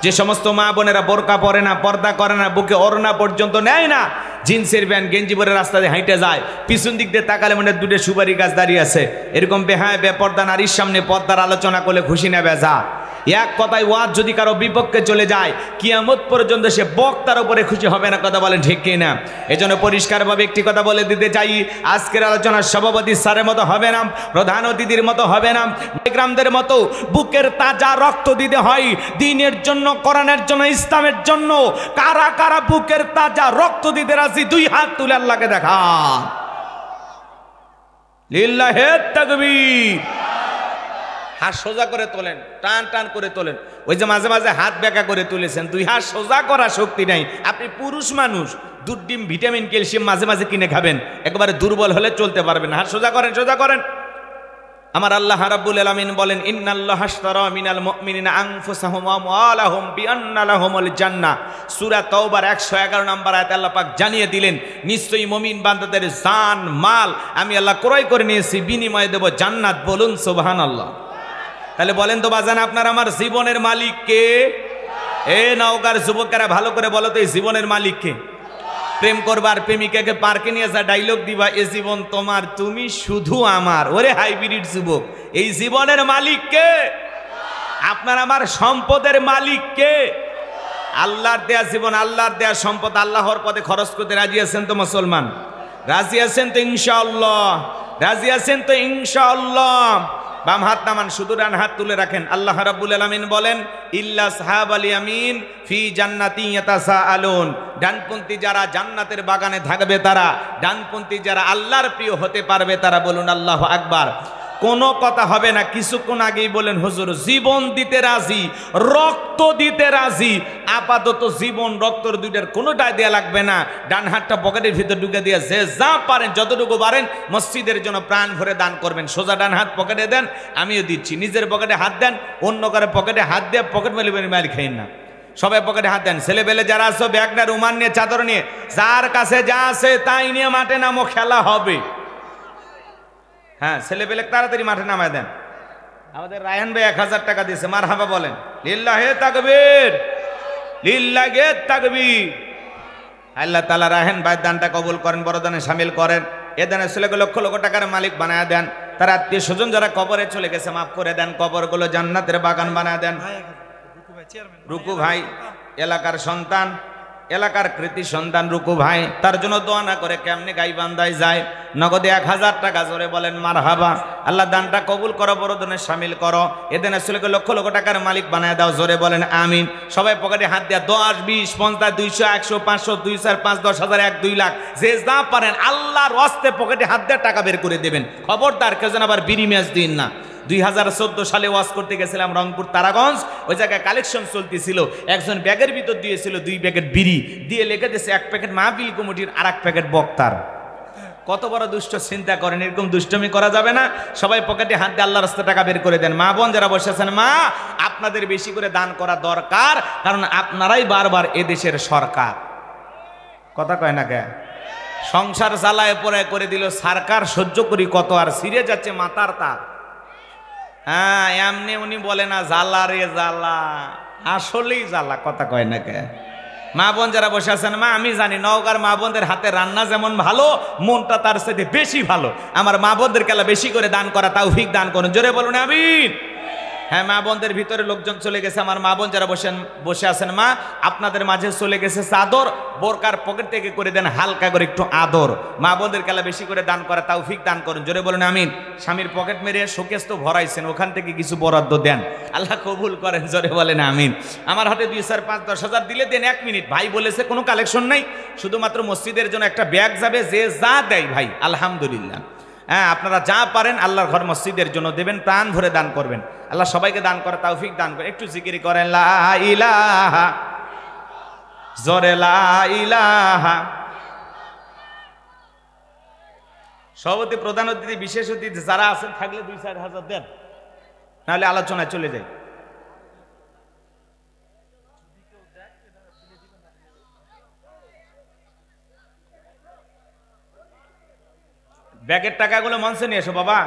যে সমস্ত মা বোনেরা বোরকা পরে না, পর্দা করে না, বুকে ওড়না পর্যন্ত নেয় না, জিন্সের প্যান্ট গেঞ্জি পরে রাস্তা দিয়ে হাঁটে যায়, পিছন দিক দিয়ে তাকালে মনে দুটো সুপারি গাছ দাঁড়িয়ে আছে, এরকম বেহায় বেপর্দা নারীর সামনে পর্দার আলোচনা করলে খুশি না বেজার? এক কথায় ওয়াজ যদি কারো বিপক্ষে চলে যায়, কিয়ামত পর্যন্ত সে বক্তার উপরে খুশি হবে না, কথা বলেন ঠিক কিনা? এজন্য পরিষ্কারভাবে একটি কথা বলে দিতে চাই, আজকের আলোচনার সভাপতি স্যারের মতো হবে না, প্রধান অতিথির মতো হবে না, গ্রামদের মতো বুকের তাজা রক্ত দিতে হয় দ্বীনের জন্য, কোরআনের জন্য, ইসলামের জন্য। কারা কারা বুকের তাজা রক্ত দিতে রাজি? দুই হাত তুলে আল্লাহকে দেখা। লিল্লাহে তাকবীর। হাত সোজা করে তোলেন, টান টান করে তোলেন। ওই যে মাঝে মাঝে হাত বেঁকা করে তুলেছেন, 2 হাত সোজা করা শক্তি নাই। আপনি পুরুষ মানুষ, দুধ ডিম ভিটামিন ক্যালসিয়াম মাঝে মাঝে কিনে খাবেন, একেবারে দুর্বল হলে চলতে পারবেন। হাত সোজা করেন, সোজা করেন। আমার আল্লাহ রাব্বুল আলামিন বলেন, ইন্নাল্লাহা আশতারা মিনাল মুমিনিনা আনফুসাহুম ওয়া আমওয়ালাহুম বিআন্না লাহুমুল জান্নাহ। সূরা তাওবার 111 নম্বর আয়াতে আল্লাহ পাক জানিয়ে দিলেন, নিশ্চয়ই মুমিন বান্দাদের জান মাল আমি আল্লাহ ক্রয় করে নিয়েছি, বিনিময়ে দেব জান্নাত। বলুন সুবহানাল্লাহ। তাহলে বলেন তো বাজান, আপনার আমার জীবনের মালিক কে? এ নওগাঁর যুবকেরা ভালো করে বলো তো, এই জীবনের মালিক কে? প্রেম করবার প্রেমিকাকে পার্কে নিয়ে যা ডায়লগ দিবা, এ জীবন তোমার, তুমি শুধু আমার। ওরে হাইব্রিড যুবক, এই জীবনের মালিক কে? আপনার আমার সম্পদের মালিক কে? আল্লাহর দেয়া জীবন, আল্লাহর দেয়া সম্পদ আল্লাহর পথে খরচ করতে রাজি আছেন তো মুসলমান? রাজি আছেন তো ইনশাআল্লাহ? রাজি আছেন তো ইনশাআল্লাহ? বাম হাত নামান, শুধু ডান হাত তুলে রাখেন। আল্লাহ রাব্বুল আলামিন বলেন, ইল্লা সাহাবাল ইয়ামিন ফি জান্নাতিন ইয়াতাসাআলুন। ডানপন্থী যারা জান্নাতের বাগানে থাকবে তারা, ডানপন্থী যারা আল্লাহর প্রিয় হতে পারবে তারা। বলুন আল্লাহু আকবার। কোনো কথা হবে না। কিছুক্ষণ আগেই বলেন, হুজুর জীবন দিতে রাজি, রক্ত দিতে রাজি। আপাতত জীবন রক্তর দুইটার কোনোটাই দেয়া লাগবে না। ডান হাতটা পকেটের ভিতর ঢুকে দিয়ে যে যা পারেন, যতটুকু পারেন মসজিদের জন্য প্রাণ ভরে দান করবেন। সোজা ডান হাত পকেটে দেন, আমিও দিচ্ছি। নিজের পকেটে হাত দেন, অন্য কারো পকেটে হাত দিয়ে পকেট মেলে মারি খাইন না। সবাই পকেটে হাত দেন। ছেলেবেলে যারা আছো, ব্যাগটা রুমাল নিয়ে, চাদর নিয়ে, যার কাছে যা আছে তাই নিয়ে মাঠে নামো, খেলা হবে। হ্যাঁ, ছেলেবেলে তাড়াতাড়ি মাঠে নামায় দেন। আমাদের রায়হান ভাই 1000 টাকা দিয়েছে, মারহাবা বলেন। লিল্লাহে তাকবীর, লিল্লাহে তাকবীর। আল্লাহ তাআলা রায়হান ভাই দানটা কবুল করেন, বড় দানে শামিল করেন। এ দানের ছেলেকে লক্ষ লক্ষ টাকার মালিক বানায় দেন। তার আত্মীয় স্বজন যারা কবরে চলে গেছে মাফ করে দেন, কবরগুলো জান্নাতের বাগান বানায় দেন। রুকু ভাই এলাকার সন্তান, এলাকার কৃতি সন্তান রুকু ভাই, তার জন্য দোয়া না করে কেমনে গাইবান্ধায় যায়। নগদে 1000 টাকা, জোরে বলেন মারহাবা। আল্লাহ দানটা কবুল করো, বড় দানে শামিল করো। এদিনের ছেলেকে লক্ষ লক্ষ টাকার মালিক বানায় দাও, জোরে বলেন আমিন। সবাই পকেটে হাত দেয়া 10, 20, 50, 200, 100, 500, 2, 4, 5, 10,000, 1, 2 লাখ, যে যা পারেন আল্লাহর ওয়াস্তে পকেটে হাত দিয়ে টাকা বের করে দেবেন। খবরদার কেউ যেন আবার বিড়ি ম্যাচ দিন না। 2014 সালে ওয়াজ করতে গেছিলাম রংপুর তারাগঞ্জ। ওই জায়গায় কালেকশন চলতেছিল। একজন ব্যাগের ভিতর দিয়েছিল 2 প্যাকেট বিড়ি, দিয়ে লিখে দিয়েছে 1 প্যাকেট মাহফিল কমিটির, আর 1 প্যাকেট বক্তার। কত বড় দুষ্ট চিন্তা করেন, এরকম দুষ্টমি করা যাবে না। সবাই পকেটে হাত দিয়ে আল্লাহর রাস্তায় টাকা বের করে দেন। মা বোন যারা বসে আছেন, মা আপনাদের বেশি করে দান করা দরকার, কারণ আপনারাই বারবার এদেশের সরকার। কথা কয় না কে? সংসার জ্বালায় পরে করে দিল সরকার, সহ্য করি কত, আর ছিঁড়ে যাচ্ছে মাথার তার। হ্যাঁ, এমনি উনি বলে না জ্বালা রে জ্বালা, আসলেই জ্বালা। কথা কয় না কে? মা বোন যারা বসে আছেন, মা আমি জানি নওগাঁর মা বোনদের হাতে রান্না যেমন ভালো, মনটা তার সাথে বেশি ভালো। আমার মা বোনদের কেলা বেশি করে দান করা তৌফিক দান করুন, জোরে বলুন আমিন। হ্যাঁ, মা বোনদের ভিতরে লোকজন চলে গেছে। আমার মা বোন যারা বসে আছেন, মা আপনাদের মাঝে চলে গেছে চাদর, বোরকার পকেট থেকে করে দেন হালকা করে একটু আদর। মা বোনদের কেলা বেশি করে দান করা তৌফিক দান করুন, জোরে বলুন আমিন। স্বামীর পকেট মেরে শোকেস তো ভরাইছেন, ওখান থেকে কিছু বরাদ্দ দেন, আল্লাহ কবুল করেন, জোরে বলেন আমিন। আমার হাতে 2, 4, 5, 10,000 দিলে দেন। 1 মিনিট ভাই বলেছে কোনো কালেকশন নাই, শুধুমাত্র মসজিদের জন্য একটা ব্যাগ যাবে, যে যা দেয় ভাই আলহামদুলিল্লাহ। হ্যাঁ, আপনারা যা পারেন আল্লাহর ঘর মসজিদের জন্য দেবেন, প্রাণ ভরে দান করবেন। আল্লাহ সবাইকে দান করা তৌফিক দান করেন। একটু জিকির করেন, লা ইলাহা, জোরে লা ইলাহা। সভাপতি, প্রধান অতিথি, বিশেষ অতিথি যারা আছেন থাকলে 2-4 হাজার দেন, নাহলে আলোচনায় চলে যায়। ব্যাগের টাকাগুলো মঞ্চে নিয়ে এসো বাবা।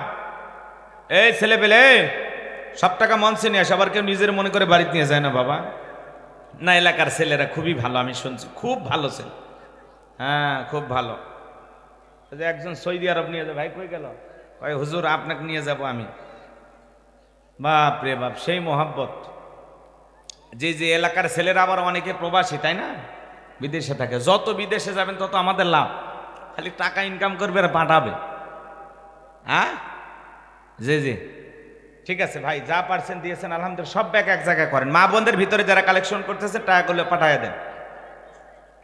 এই ছেলে পেলে সব টাকা মঞ্চে নিয়ে আসো। আবার কেউ নিজের মনে করে বাড়িতে নিয়ে যায় না বাবা। না, এলাকার ছেলেরা খুবই ভালো, আমি শুনছি খুব ভালো ছেলে। হ্যাঁ, খুব ভালো। একজন সৌদি আরব নিয়ে যাবে, ভাই কই গেল? ভাই হুজুর আপনাকে নিয়ে যাব আমি। বাপ রে বাপ, সেই মোহাব্বত। যে এলাকার ছেলেরা আবার অনেকে প্রবাসী, তাই না, বিদেশে থাকে। যত বিদেশে যাবেন তত আমাদের লাভ, খালি টাকা ইনকাম করবে আর পাঠাবে। হ্যাঁ, জি ঠিক আছে ভাই, যা পারছেন দিয়েছেন আলহামদুলিল্লাহ। সব ব্যাগ এক জায়গায় করেন। মা বোনদের ভিতরে যারা কালেকশন করতেছেন টাকাগুলো পাঠায় দেন।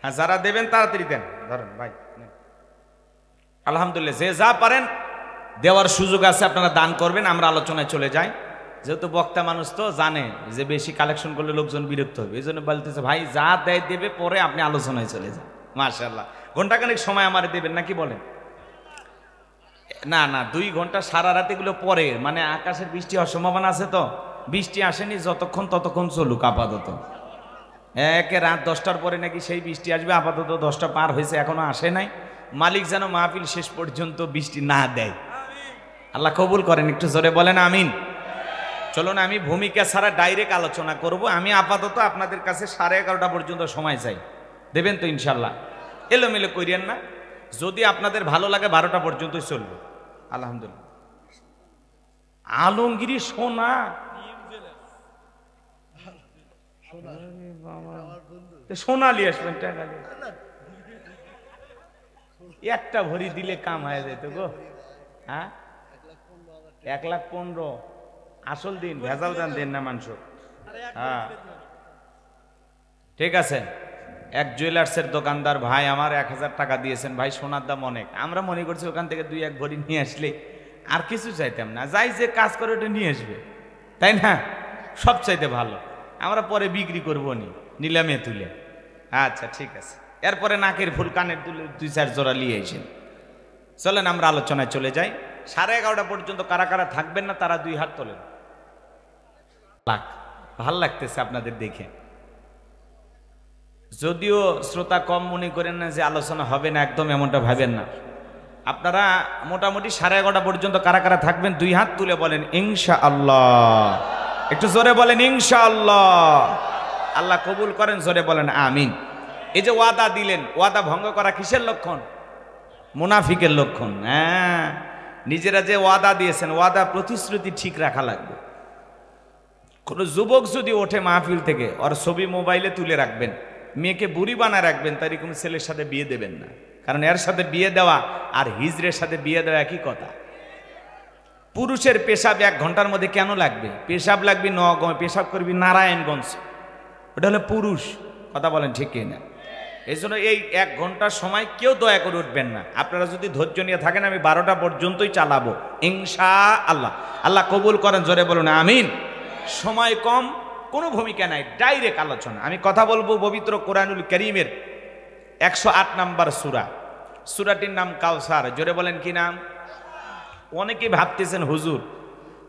হ্যাঁ, যারা দেবেন তাড়াতাড়ি দেন। ধরেন ভাই, আলহামদুলিল্লাহ যে যা পারেন দেওয়ার সুযোগ আছে, আপনারা দান করবেন। আমরা আলোচনায় চলে যাই। যেহেতু বক্তা মানুষ তো জানে যে বেশি কালেকশন করলে লোকজন বিরক্ত হবে, এই জন্য বলতেছে ভাই যা দেয় দেবে, পরে আপনি আলোচনায় চলে যান। মাশাআল্লাহ, ঘন্টাখানেক সময় আমার দেবেন নাকি বলেন? না না, 2 ঘন্টা সারা রাত এগুলো পরে, মানে আকাশের বৃষ্টি হওয়ার সম্ভাবনা আছে, তো বৃষ্টি আসেনি যতক্ষণ ততক্ষণ চলুক আপাতত। একে রাত 10টার পরে নাকি সেই বৃষ্টি আসবে, আপাতত 10টা পার হয়েছে এখনো আসে নাই। মালিক যেন মাহফিল শেষ পর্যন্ত বৃষ্টি না দেয়, আল্লাহ কবুল করেন। একটু জোরে বলেন আমিন। চলুন আমি ভূমিকা ছাড়া ডাইরেক্ট আলোচনা করব। আমি আপাতত আপনাদের কাছে 11:30 পর্যন্ত সময় চাই, দেবেন তো ইনশাল্লাহ? এলোমেলো করিয়েন না, যদি আপনাদের ভালো লাগে 12টা পর্যন্তই চলবে। আলহামদুলিল্লাহ। আলমগিরি সোনা, সোনালি আসবেন, টাকা একটা ভরি দিলে কাম হয়ে যেত গো। হ্যাঁ, 1,15,000 আসল দিন, ভেজাল দান দেন না মাংস। হ্যাঁ ঠিক আছে। এক জুয়েলার্সের দোকানদার ভাই আমার 1,000 টাকা দিয়েছেন, ভাই সোনার দাম অনেক। আমরা মনে করছি ওখান থেকে 2-1 ভরি নিয়ে আসলে আর কিছু চাইতাম না, যাই যে কাজ করে ওটা নিয়ে আসবে, তাই না? সব চাইতে ভালো, আমরা পরে বিক্রি করবো নি নিলামে তুলে। আচ্ছা ঠিক আছে, এরপরে নাকের ফুল কানের তুলে 2-4 জোড়া নিয়ে এসেন। চলেন আমরা আলোচনায় চলে যাই। 11:30 পর্যন্ত কারা কারা থাকবেন না তারা 2 হাত তোলেন। ভাল লাগতেছে আপনাদের দেখে, যদিও শ্রোতা কম মনে করেন না যে আলোচনা হবে না, একদম এমনটা ভাবেন না। আপনারা মোটামুটি 11:30 পর্যন্ত কারা কারা থাকবেন 2 হাত তুলে বলেন ইনশাআল্লাহ। একটু জোরে বলেন ইনশাআল্লাহ। আল্লাহ কবুল করেন, জোরে বলেন আমিন। এই যে ওয়াদা দিলেন, ওয়াদা ভঙ্গ করা কিসের লক্ষণ? মুনাফিকের লক্ষণ। হ্যাঁ, নিজেরা যে ওয়াদা দিয়েছেন, ওয়াদা প্রতিশ্রুতি ঠিক রাখা লাগবে। কোনো যুবক যদি ওঠে মাহফিল থেকে, ওর ছবি মোবাইলে তুলে রাখবেন, মেয়েকে বুড়ি বানায় রাখবেন, তার এরকম ছেলের সাথে বিয়ে দেবেন না। কারণ এর সাথে বিয়ে দেওয়া আর হিজড়ের সাথে বিয়ে দেওয়া একই কথা। পুরুষের পেশাব 1 ঘন্টার মধ্যে কেন লাগবে? পেশাব লাগবে নগমে, পেশাব করবি নারায়ণগঞ্জ, ওটা হলো পুরুষ। কথা বলেন ঠিক কিনা? এই জন্য এই 1 ঘন্টার সময় কেউ দয়া করে উঠবেন না। আপনারা যদি ধৈর্য নিয়ে থাকেন আমি 12টা পর্যন্তই চালাবো ইনশাআল্লাহ। আল্লাহ কবুল করেন, জোরে বলুন আমিন। সময় কম, কোনো ভূমিকা নাই, ডাইরেক্ট আলোচনা। আমি কথা বলবো পবিত্র কোরআনুল কারীমের 108 নম্বর সূরা, সূরাটির নাম কাউসার। জোরে বলেন কি নাম? অনেকেই ভাবতেছেন হুজুর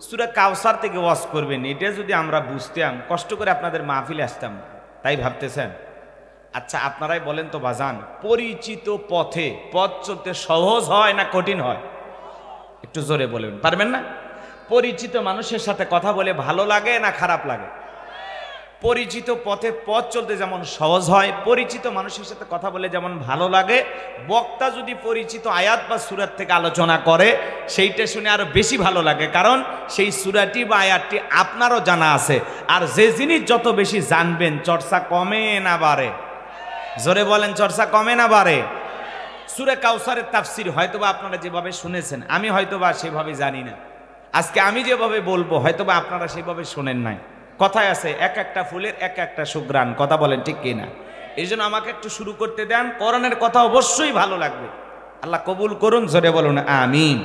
সূরা কাউসার থেকে ওয়াজ করবেন, এটা যদি আমরা বুঝতাম কষ্ট করে আপনাদের মাহফিলে আসতাম, তাই ভাবতেছেন। আচ্ছা আপনারাই বলেন তো বাজান, পরিচিত পথে পথ চলতে সহজ হয় না কঠিন হয়? একটু জোরে বলবেন, পারবেন না? পরিচিত মানুষের সাথে কথা বলে ভালো লাগে না খারাপ লাগে? পরিচিত পথে পথ চলতে যেমন সহজ হয়, পরিচিত মানুষের সাথে কথা বলে যেমন ভালো লাগে। বক্তা যদি পরিচিত আয়াত বা সূরা থেকে আলোচনা করে, সেইটা শুনে আরো বেশি ভালো লাগে, কারণ সেই সূরাটি বা আয়াতটি আপনারও জানা আছে। আর যে জিনিস যত বেশি জানবেন, চর্চা কমে না বাড়ে? জোরে বলেন, চর্চা কমে না বাড়ে? সূরা কাউসারের তাফসীর হয়তোবা আপনারা যেভাবে শুনেছেন, আমি হয়তোবা সেভাবে জানি না। আজকে আমি যেভাবে বলবো হয়তোবা আপনারা সেভাবে শোনেন নাই। কথায় আছে এক একটা ফুলের এক একটা সুঘ্রাণ। কথা বলেন ঠিক কিনা? এই জন্য আমাকে একটু শুরু করতে দেন, কোরআনের কথা অবশ্যই ভালো লাগবে। আল্লাহ কবুল করুন, জোরে বলুন আমিন।